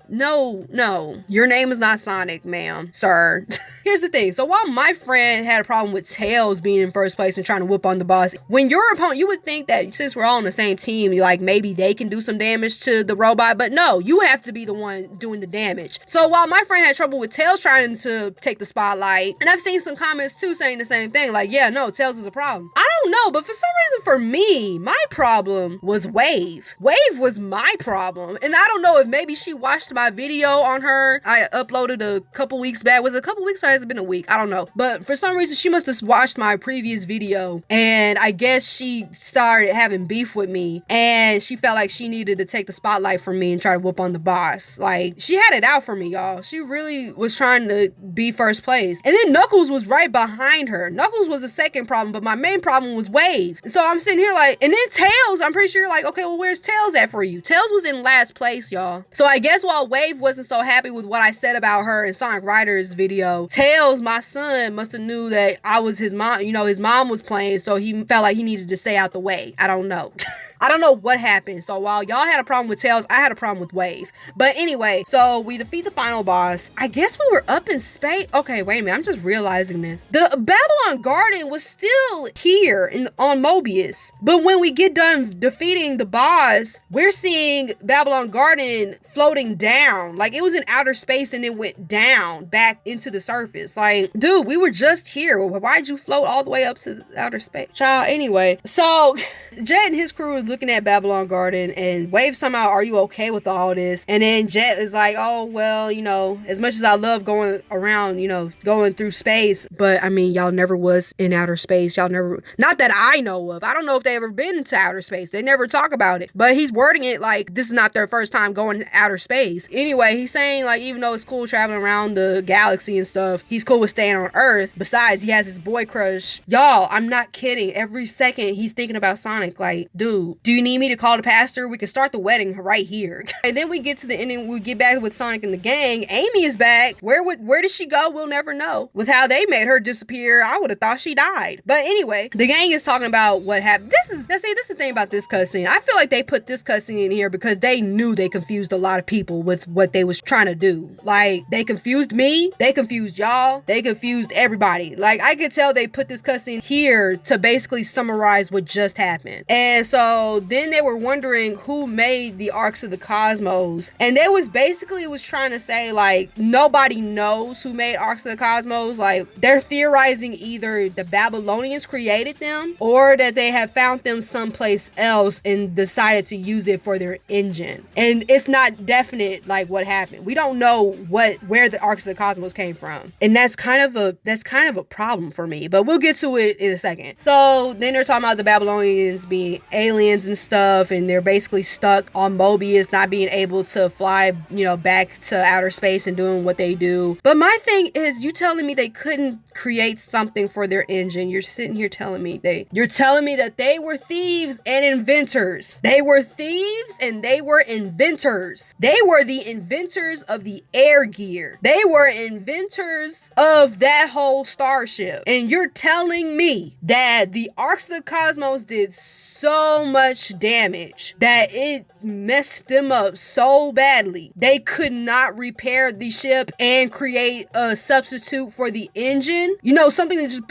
Your name is not Sonic, ma'am, sir. Here's the thing. So while my friend had a problem with Tails being in first place and trying to whoop on the boss, when your opponent, you would think that since we're all on the same team, like maybe they can do some damage to the robot. But no, you have to be the one doing the damage. So while my friend had trouble with Tails trying to take the spotlight, and I've seen some comments too saying the same thing, like, yeah, no, Tails is a problem. I don't know, but for some reason for me, my problem was Wave. Wave was my problem, and I don't know if maybe she watched my video on her. I uploaded a couple weeks back. Was it a couple weeks or has it been a week? I don't know, but for some reason she must have watched my previous video, and I guess she started having beef with me, and she felt like she needed to take the spotlight from me and try to whoop on the boss. Like, she had it out for me, y'all. She really was trying to be first place. And then Knuckles was right behind her. Knuckles was the second problem, but my main problem was Wave. So I'm sitting here like, and then Tails, I'm pretty sure like, okay, well, where's Tails at for you? Tails was in last place, y'all. So I guess while Wave wasn't so happy with what I said about her in Sonic Riders video, Tails, my son, must have knew that I was his mom, you know, his mom was playing, so he felt like he needed to stay out the way. I don't know. I don't know what happened. So while y'all had a problem with Tails, I had a problem with Wave. But anyway, so we defeat the final boss. I guess we were up in space. Okay, wait a minute. I'm just realizing this. The Babylon Garden was still here on Mobius. But when we get done defeating the boss, we're seeing Babylon Garden floating down. Like, it was in outer space and it went down back into the surface. Like, dude, we were just here. Why'd you float all the way up to outer space? Child, anyway. So Jet and his crew looking at Babylon Garden, and Wave somehow, are you okay with all this? And then Jet is like, oh, well, you know, as much as I love going around, you know, going through space, but I mean, y'all never was in outer space. Y'all never, not that I know of. I don't know if they ever been into outer space. They never talk about it, but he's wording it like this is not their first time going to outer space. Anyway, he's saying like, even though it's cool traveling around the galaxy and stuff, he's cool with staying on Earth. Besides, he has his boy crush. Y'all, I'm not kidding. Every second he's thinking about Sonic. Like, dude, do you need me to call the pastor? We can start the wedding right here. And then we get to the ending. We get back with Sonic and the gang. Amy is back. Where did she go? We'll never know. With how they made her disappear, I would have thought she died. But anyway, the gang is talking about what happened. This is the thing about this cutscene. I feel like they put this cutscene in here because they knew they confused a lot of people with what they was trying to do. Like, they confused me, they confused y'all, they confused everybody. Like, I could tell they put this cutscene here to basically summarize what just happened. And so then they were wondering who made the Arcs of the Cosmos, and they was basically trying to say like nobody knows who made Arcs of the Cosmos. Like, they're theorizing either the Babylonians created them or that they have found them someplace else and decided to use it for their engine. And it's not definite like what happened. We don't know where the Arcs of the Cosmos came from, and that's kind of a problem for me, but we'll get to it in a second. So then they're talking about the Babylonians being aliens and stuff, and they're basically stuck on Mobius, not being able to fly, you know, back to outer space and doing what they do. But my thing is, you telling me they couldn't create something for their engine? You're sitting here telling me you're telling me that they were thieves and inventors. They were thieves and they were inventors. They were the inventors of the air gear. They were inventors of that whole starship. And you're telling me that the Arcs of the Cosmos did so much damage that it messed them up so badly they could not repair the ship and create a substitute for the engine? You know, something that just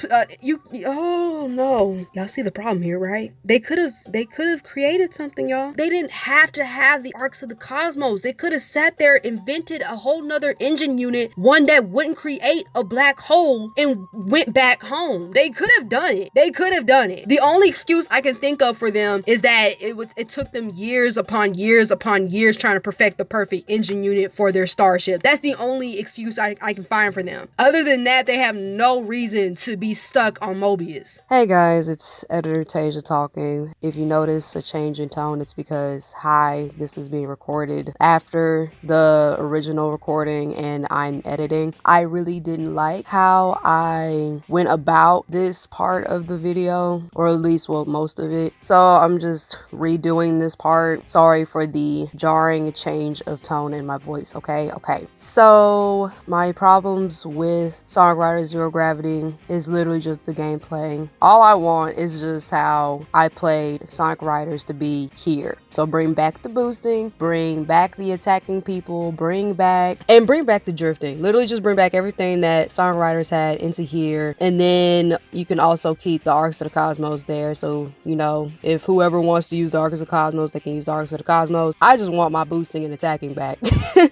oh no, y'all see the problem here, right? They could have created something, y'all. They didn't have to have the Arcs of the Cosmos. They could have sat there, invented a whole nother engine unit, one that wouldn't create a black hole, and went back home. They could have done it. They could have done it. The only excuse I can think of for them is that it took them years upon years upon years trying to perfect the perfect engine unit for their starship. That's the only excuse I can find for them. Other than that, they have no reason to be stuck on Mobius. Hey guys, it's Editor Tasia talking. If you notice a change in tone, it's because, hi, this is being recorded after the original recording and I'm editing. I really didn't like how I went about this part of the video, or at least, well, most of it. So I'm just redoing this part. Sorry for the jarring change of tone in my voice, okay? So my problems with Sonic Riders Zero Gravity is literally just the gameplay. All I want is just how I played Sonic Riders to be here. So bring back the boosting, bring back the attacking people, bring back the drifting. Literally just bring back everything that Sonic Riders had into here. And then you can also keep the Arcs of the Cosmos there. So, you know, if whoever wants to use the Arcs of the Cosmos, they can use the Arcs of the Cosmos. I just want my boosting and attacking back.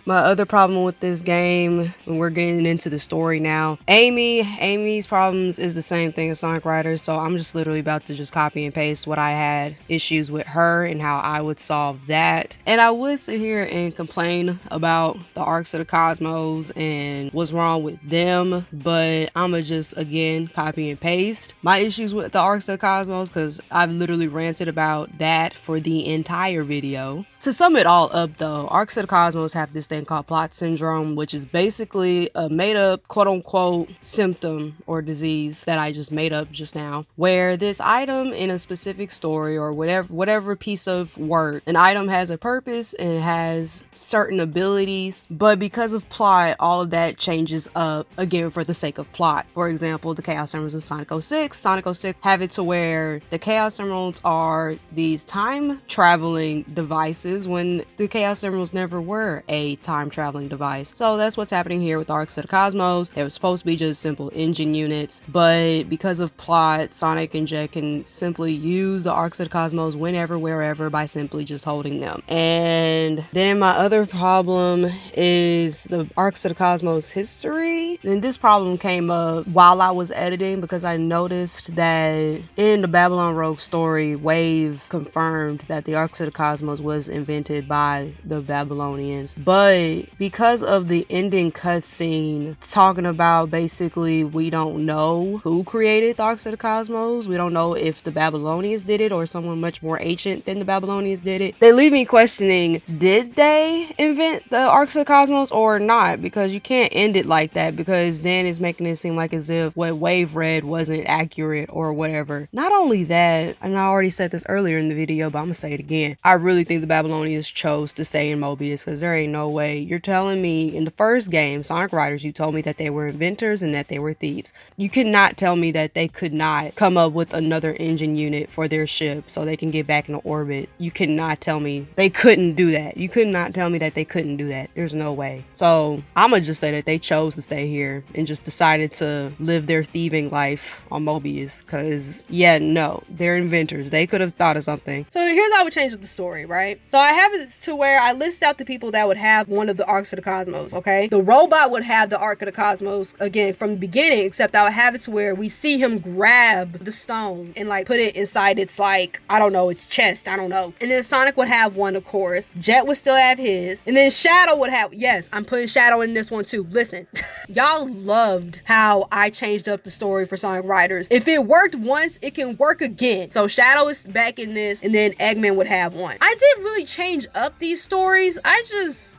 My other problem with this game, when we're getting into the story now, Amy's problems is the same thing as Sonic Riders. So I'm just literally about to just copy and paste what I had issues with her and how I would solve that. And I would sit here and complain about the Arcs of the Cosmos and what's wrong with them, but I'ma just again copy and paste my issues with the Arcs of the Cosmos, because I've literally ranted about that for the entire video. To sum it all up though, Arcs of the Cosmos have this thing called plot syndrome, which is basically a made up quote-unquote symptom or disease that I just made up just now, where this item in a specific story or whatever piece of work, an item has a purpose and has certain abilities, but because of plot, all of that changes up again for the sake of plot. For example, the Chaos Emeralds in Sonic 06. Sonic 06 have it to where the Chaos Emeralds are these time traveling devices when the Chaos Emeralds never were a time traveling device. So that's what's happening here with Arcs of the Cosmos. They were supposed to be just simple engine units, but because of plot, Sonic and Jet can simply use the Arcs of the Cosmos whenever, wherever, by simply just holding them. And then my other problem is the Arcs of the Cosmos history. And this problem came up while I was editing because I noticed that in the Babylon Rogue story, Wave they've confirmed that the Ark to the Cosmos was invented by the Babylonians. But because of the ending cutscene talking about basically we don't know who created the Ark to the Cosmos, we don't know if the Babylonians did it or someone much more ancient than the Babylonians did it, they leave me questioning, did they invent the Ark to the Cosmos or not? Because you can't end it like that, because then it's making it seem like as if what Wave read wasn't accurate or whatever. Not only that, and I already said this earlier in the video, but I'm gonna say it again, I really think the Babylonians chose to stay in Mobius, because there ain't no way. You're telling me in the first game, Sonic Riders, you told me that they were inventors and that they were thieves. You cannot tell me that they could not come up with another engine unit for their ship so they can get back into orbit. You cannot tell me they couldn't do that. You could not tell me that they couldn't do that. There's no way. So I'm gonna just say that they chose to stay here and just decided to live their thieving life on Mobius, because yeah, no, they're inventors. They could have thought of something. So here's how I would change up the story, right? So I have it to where I list out the people that would have one of the Arks of the Cosmos, okay? The robot would have the Ark of the Cosmos again from the beginning, except I would have it to where we see him grab the stone and like put it inside its like, I don't know, its chest, I don't know. And then Sonic would have one, of course. Jet would still have his. And then Shadow would have, yes, I'm putting Shadow in this one too. Listen, y'all loved how I changed up the story for Sonic Riders. If it worked once, it can work again. So Shadow is back in this, and then Eggman would have one. I didn't really change up these stories. I just,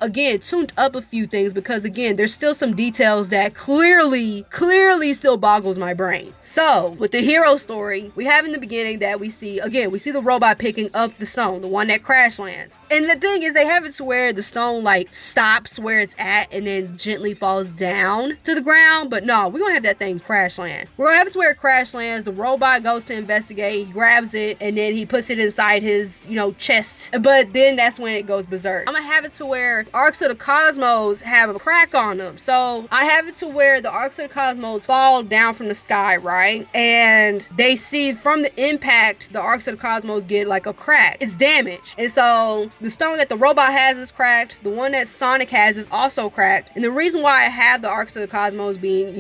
again, tuned up a few things because, again, there's still some details that clearly still boggles my brain. So, with the hero story, we have in the beginning that we see the robot picking up the stone, the one that crash lands. And the thing is, they have it to where the stone, like, stops where it's at and then gently falls down to the ground. But no, we're gonna have that thing crash land. We're gonna have it to where it crash lands. The robot goes to investigate, he grabs it, and then he puts it inside his, chest. But then that's when it goes berserk. I'm gonna have it to where Arks of the Cosmos have a crack on them. So I have it to where the Arks of the Cosmos fall down from the sky, right? And they see from the impact, the Arks of the Cosmos get like a crack. It's damaged. And so the stone that the robot has is cracked. The one that Sonic has is also cracked. And the reason why I have the Arks of the Cosmos being,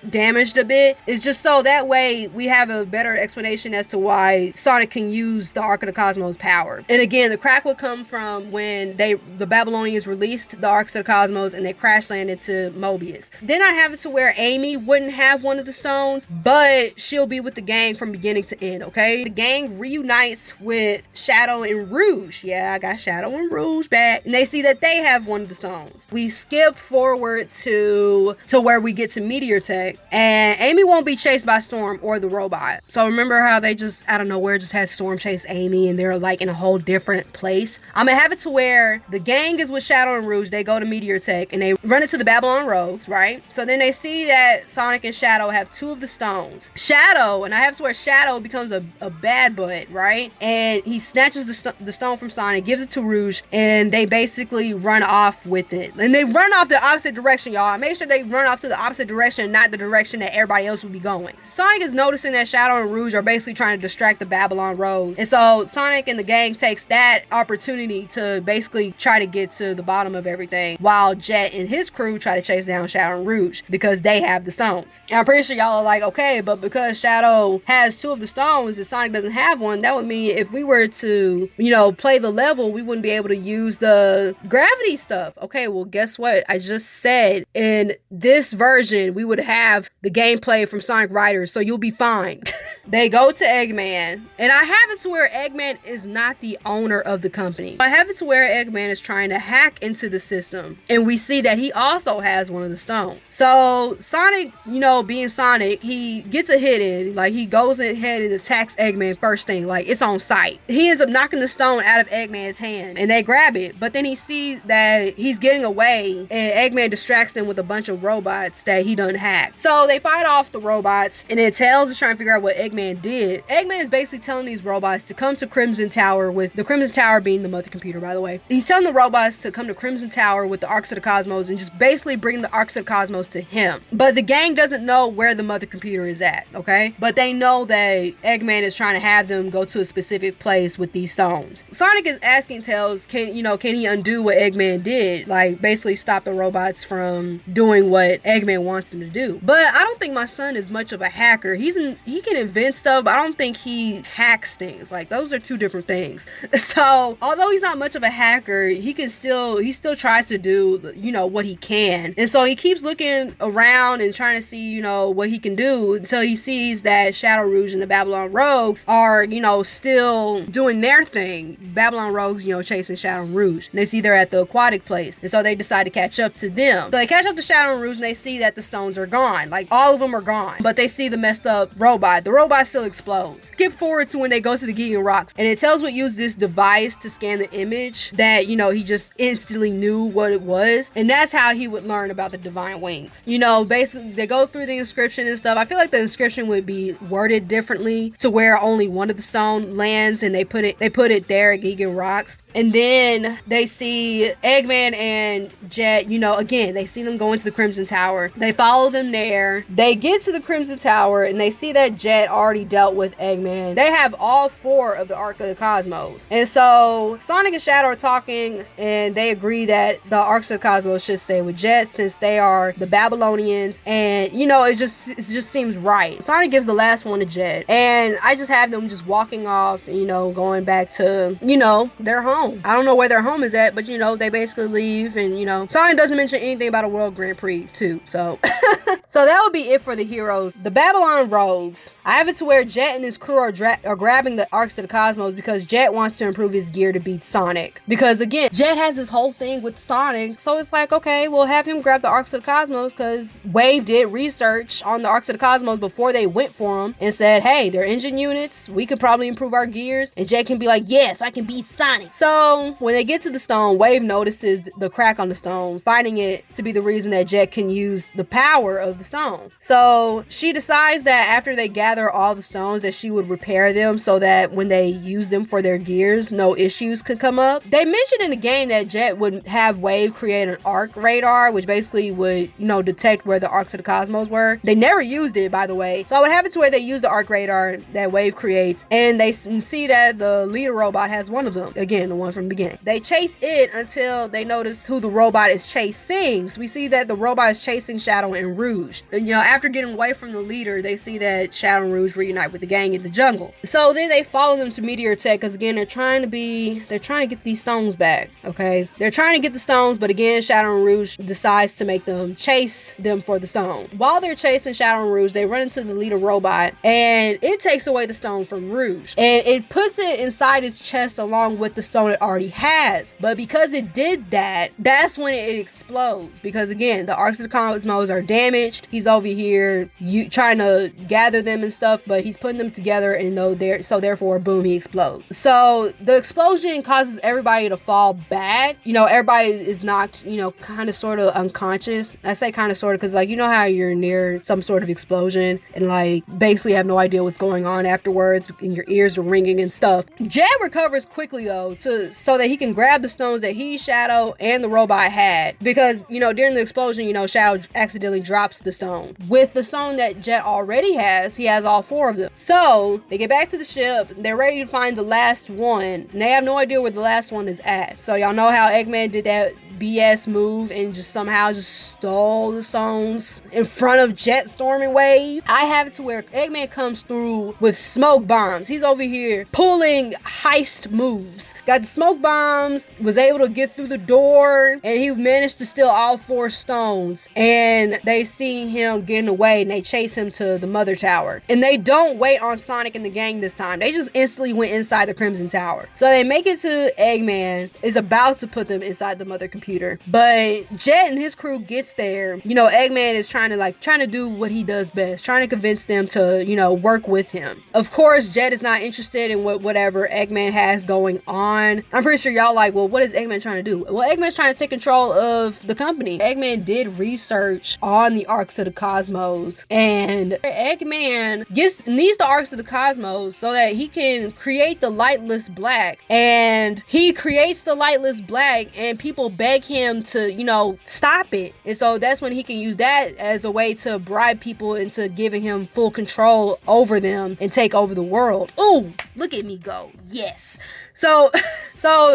damaged a bit is just so that way we have a better explanation as to why Sonic can use the Ark of the Cosmos power. And again, the crack would come from when the Babylonians released the Arks of the Cosmos and they crash landed to Mobius. Then I have it to where Amy wouldn't have one of the stones, but she'll be with the gang from beginning to end, okay? The gang reunites with Shadow and Rouge. Yeah, I got Shadow and Rouge back. And they see that they have one of the stones. We skip forward to where we get to Meteor Tech, and Amy won't be chased by Storm or the robot. So remember how they just, out of nowhere, just had Storm chase Amy and they're like in a whole different place? I'm gonna have it to where the gang is with Shadow and Rouge. They go to Meteor Tech and they run into the Babylon Rogues, right? So then they see that Sonic and Shadow have two of the stones. Shadow, and I have to where Shadow becomes a bad butt, right? And he snatches the stone from Sonic, gives it to Rouge, and they basically run off with it. And they run off the opposite direction, y'all. Make sure they run off to the opposite direction, not the direction that everybody else would be going. Sonic is noticing that Shadow and Rouge are basically trying to distract the Babylon Rogues. And so Sonic and the gang takes that opportunity to basically try to get to the bottom of everything, while Jet and his crew try to chase down Shadow and Rouge because they have the stones. And I'm pretty sure y'all are like, okay, but because Shadow has two of the stones and Sonic doesn't have one, that would mean if we were to, play the level, we wouldn't be able to use the gravity stuff. Okay, well, guess what? I just said in this version, we would have the gameplay from Sonic Riders, so you'll be fine. They go to Eggman, and I have it to where Eggman is not the owner of the company. I have it to where Eggman is trying to hack into the system, and we see that he also has one of the stones. So Sonic, being Sonic, he gets a hit in, like he goes ahead and attacks Eggman first thing, like it's on sight. He ends up knocking the stone out of Eggman's hand, and they grab it, but then he sees that he's getting away, and Eggman distracts them with a bunch of robots that he done hacked. So they fight off the robots, and then Tails is trying to figure out what Eggman did. Eggman is basically telling these robots to come to Crimson Tower, with the Crimson Tower being the mother computer, by the way. He's telling the robots to come to Crimson Tower with the Arks of the Cosmos and just basically bring the Arks of the Cosmos to him. But the gang doesn't know where the mother computer is at, okay? But they know that Eggman is trying to have them go to a specific place with these stones. Sonic is asking Tails, can he undo what Eggman did? Like, basically stop the robots from doing what Eggman wants them to do. But I don't think my son is much of a hacker. He can invent stuff, but I don't think he hacks things. Like, those are two different things. So although he's not much of a hacker, he still tries to do, you know, what he can. And so he keeps looking around and trying to see, you know, what he can do until he sees that Shadow Rouge and the Babylon Rogues are, you know, still doing their thing. Babylon Rogues, you know, chasing Shadow Rouge. And they see they're at the aquatic place. And so they decide to catch up to them. So they catch up to Shadow Rouge and they see that the stones are gone. Like, all of them are gone. But they see the messed up robot. The robot still explodes. Skip forward to when they go to the Gigan Rocks. And it tells what used this device to scan the image that, you know, he just instantly knew what it was. And that's how he would learn about the divine wings. You know, basically they go through the inscription and stuff. I feel like the inscription would be worded differently to where only one of the stone lands and they put it there at Gigan Rocks. And then they see Eggman and Jet, you know, again, they see them go into the Crimson Tower. They follow them there. They get to the Crimson Tower and they see that Jet already dealt with Eggman. They have all 4 of the Ark of the Cosmos. And so Sonic and Shadow are talking and they agree that the Arks of the Cosmos should stay with Jet since they are the Babylonians. And, you know, it just seems right. Sonic gives the last one to Jet. And I just have them just walking off, you know, going back to, you know, their home. I don't know where their home is at, but, you know, they basically leave. And, you know, Sonic doesn't mention anything about a World Grand Prix too. So so that would be it for the heroes. The Babylon Rogues, I have it to where Jet and his crew are grabbing the Arks to the Cosmos because Jet wants to improve his gear to beat Sonic. Because again, Jet has this whole thing with Sonic, so it's like, okay, we'll have him grab the Arks of the Cosmos because Wave did research on the Arks of the Cosmos before they went for them and said, hey, they're engine units, we could probably improve our gears, and Jet can be like, yes, I can beat Sonic. So when they get to the stone, Wave notices the crack on the stone, finding it to be the reason that Jet can use the power of the stone. So she decides that after they gather all the stones that she would repair them so that when they use them for their gears, no issues could come up. They mentioned in the game that Jet would have Wave create an arc radar, which basically would, you know, detect where the Arks of the Cosmos were. They never used it, by the way. So I would have it to where they use the arc radar that Wave creates and they see that the leader robot has one of them. Again, the one from the beginning. They chase it until they notice who the robot is chasing. So we see that the robot is chasing Shadow and Rouge. And, you know, after getting away from the leader, they see that Shadow and Rouge reunite with the gang in the jungle. So then they follow them to Meteor Tech because again, they're trying to get these stones back. Okay, they're trying to get the stones, but again, Shadow and Rouge decides to make them chase them for the stone. While they're chasing Shadow and Rouge, they run into the leader robot and it takes away the stone from Rouge and it puts it inside its chest along with the stone it already has. But because it did that, that's when it explodes. Because again, the Arks of the Cosmos are damaged. He's over here trying to gather them and stuff, but he's putting them together and so therefore, boom, he explodes. So the explosion causes everybody to fall back. You know, everybody is knocked, you know, kind of sort of unconscious. I say kind of sort of because, like, you know how you're near some sort of explosion and like basically have no idea what's going on afterwards and your ears are ringing and stuff. Jet recovers quickly though so that he can grab the stones that he, Shadow, and the robot had. Because, you know, during the explosion, you know, Shadow accidentally drops the stone. With the stone that Jet already has, he has all 4 of them. So they get back to the ship, they're ready to find the last one, and they have no idea where the last one is at. So y'all know how Eggman did that BS move and just somehow just stole the stones in front of Jet, Storm, and Wave. I have it to where Eggman comes through with smoke bombs. He's over here pulling heist moves. Got the smoke bombs, was able to get through the door, and he managed to steal all 4 stones. And they see him getting away and they chase him to the Mother Tower. And they don't wait on Sonic and the gang this time. They just instantly went inside the Crimson Tower. So they make it to Eggman, is about to put them inside the Mother Computer. But Jet and his crew gets there. You know, Eggman is trying to do what he does best, trying to convince them to, you know, work with him. Of course, Jet is not interested in whatever Eggman has going on. I'm pretty sure y'all like, well, what is Eggman trying to do? Well, Eggman's trying to take control of the company. Eggman did research on the Arks of the Cosmos, and Eggman needs the Arks of the Cosmos so that he can create the Lightless Black. And he creates the Lightless Black, and people beg beg him to, you know, stop it. And so that's when he can use that as a way to bribe people into giving him full control over them and take over the world. Ooh, look at me go. Yes. So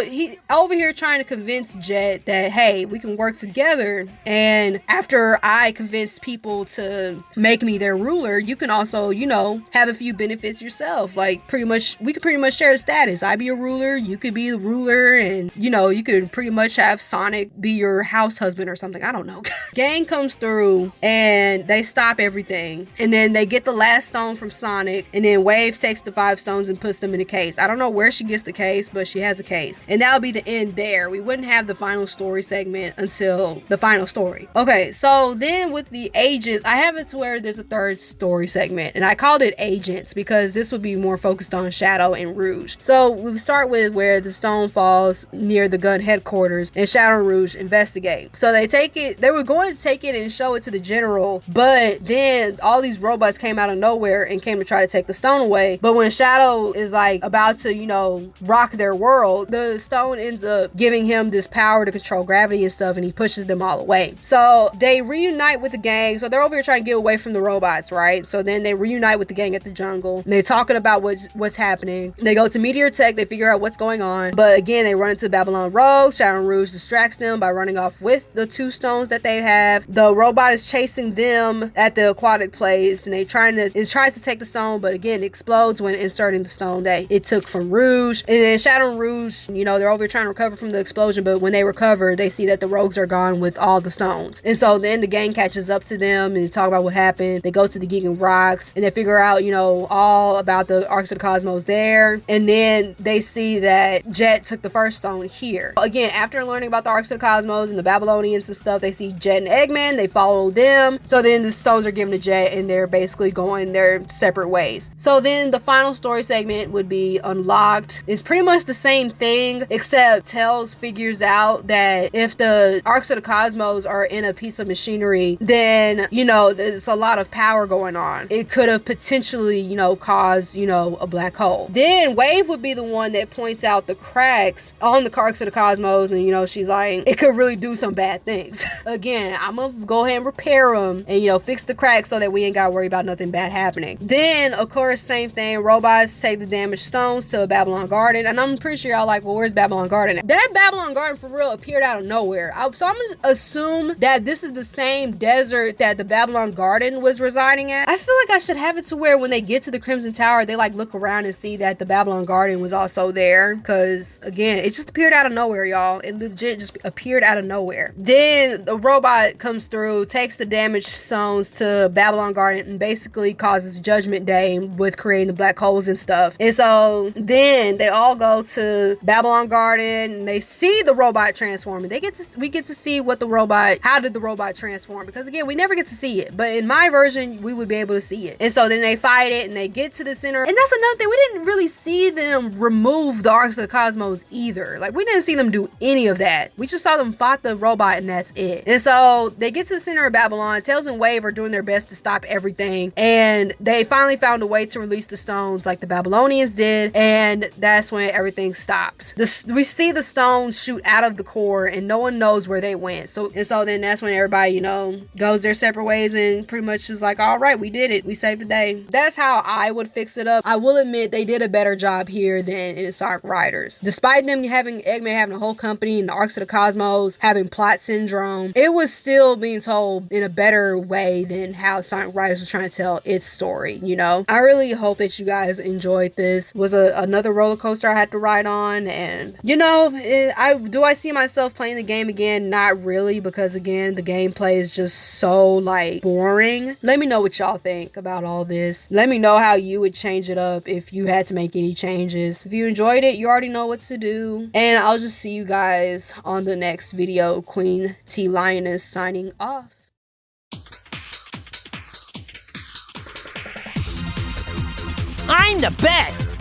he over here trying to convince Jet that, hey, we can work together, and after I convince people to make me their ruler, you can also, you know, have a few benefits yourself. Like, pretty much, we could pretty much share a status. I be a ruler, you could be the ruler, and, you know, you could pretty much have Sonic be your house husband or something. I don't know. Gang comes through, and they stop everything, and then they get the last stone from Sonic, and then Wave takes the 5 stones and puts them in a case. I don't know where she gets the case, but she has a case, and that'll be the end there. We wouldn't have the final story segment until the final story. Okay, so then with the agents, I have it to where there's a third story segment, and I called it agents because this would be more focused on Shadow and Rouge. So we start with where the stone falls near the gun headquarters, and Shadow and Rouge investigate. So they take it, they were going to take it and show it to the general, but then all these robots came out of nowhere and came to try to take the stone away. But when Shadow is like about to, you know, rock their world, the stone ends up giving him this power to control gravity and stuff, and he pushes them all away. So they reunite with the gang. So they're over here trying to get away from the robots, right? So then they reunite with the gang at the jungle, and they're talking about what's happening. They go to Meteor Tech, they figure out what's going on, but again they run into the Babylon Rogue. Shadow and Rouge distracts them by running off with the 2 stones that they have. The robot is chasing them at the aquatic place, and it tries to take the stone, but again it explodes when inserting the stone that it took from Rouge. And then Shadow and Rouge, you know, they're over trying to recover from the explosion, but when they recover, they see that the rogues are gone with all the stones. And so then the gang catches up to them and talk about what happened. They go to the Gigan Rocks, and they figure out, you know, all about the Arcs of the Cosmos there. And then they see that Jet took the first stone here. Again, after learning about the Arcs of the Cosmos and the Babylonians and stuff, they see Jet and Eggman, they follow them. So then the stones are given to Jet, and they're basically going their separate ways. So then the final story segment would be Unlocked. It's pretty much the same thing, except Tails figures out that if the Arcs of the Cosmos are in a piece of machinery, then, you know, there's a lot of power going on. It could have potentially, you know, caused, you know, a black hole. Then Wave would be the one that points out the cracks on the Arcs of the Cosmos, and, you know, she's like, it could really do some bad things. Again, I'm gonna go ahead and repair them and, you know, fix the cracks so that we ain't gotta worry about nothing bad happening. Then, of course, same thing, robots take the damaged stones to Babylon Garden, and I'm pretty sure y'all like, well, where's Babylon Garden at? That Babylon Garden for real appeared out of nowhere. So I'm gonna assume that this is the same desert that the Babylon Garden was residing at. I feel like I should have it to where when they get to the Crimson Tower, they like look around and see that the Babylon Garden was also there, because again, it just appeared out of nowhere, y'all. It legit just appeared out of nowhere. Then the robot comes through, takes the damaged stones to Babylon Garden, and basically causes Judgment Day with creating the black holes and stuff. And so then they all go to Babylon Garden, and they see the robot transforming. We get to see how did the robot transform, because again, we never get to see it, but in my version we would be able to see it. And so then they fight it, and they get to the center, and that's another thing, we didn't really see them remove the Arcs of the Cosmos either. Like, we didn't see them do any of that. We just saw them fight the robot, and that's it. And so they get to the center of Babylon. Tails and Wave are doing their best to stop everything, and they finally found a way to release the stones like the Babylonians did, and that's when everything stops. We see the stones shoot out of the core, and no one knows where they went. So then that's when everybody, you know, goes their separate ways, and pretty much is like, all right, we did it. We saved the day. That's how I would fix it up. I will admit they did a better job here than in Sonic Riders. Despite them Eggman having a whole company and the Arcs of the Cosmos having plot syndrome, it was still being told in a better way than how Sonic Riders was trying to tell its story, you know? I really hope that you guys enjoyed this. It was another roller coaster I had to ride on, and, you know, I see myself playing the game again? Not really, because again, the gameplay is just so like boring. Let me know what y'all think about all this. Let me know how you would change it up if you had to make any changes. If you enjoyed it, you already know what to do, and I'll just see you guys on the next video. Queen T Lioness signing off. I'm the best!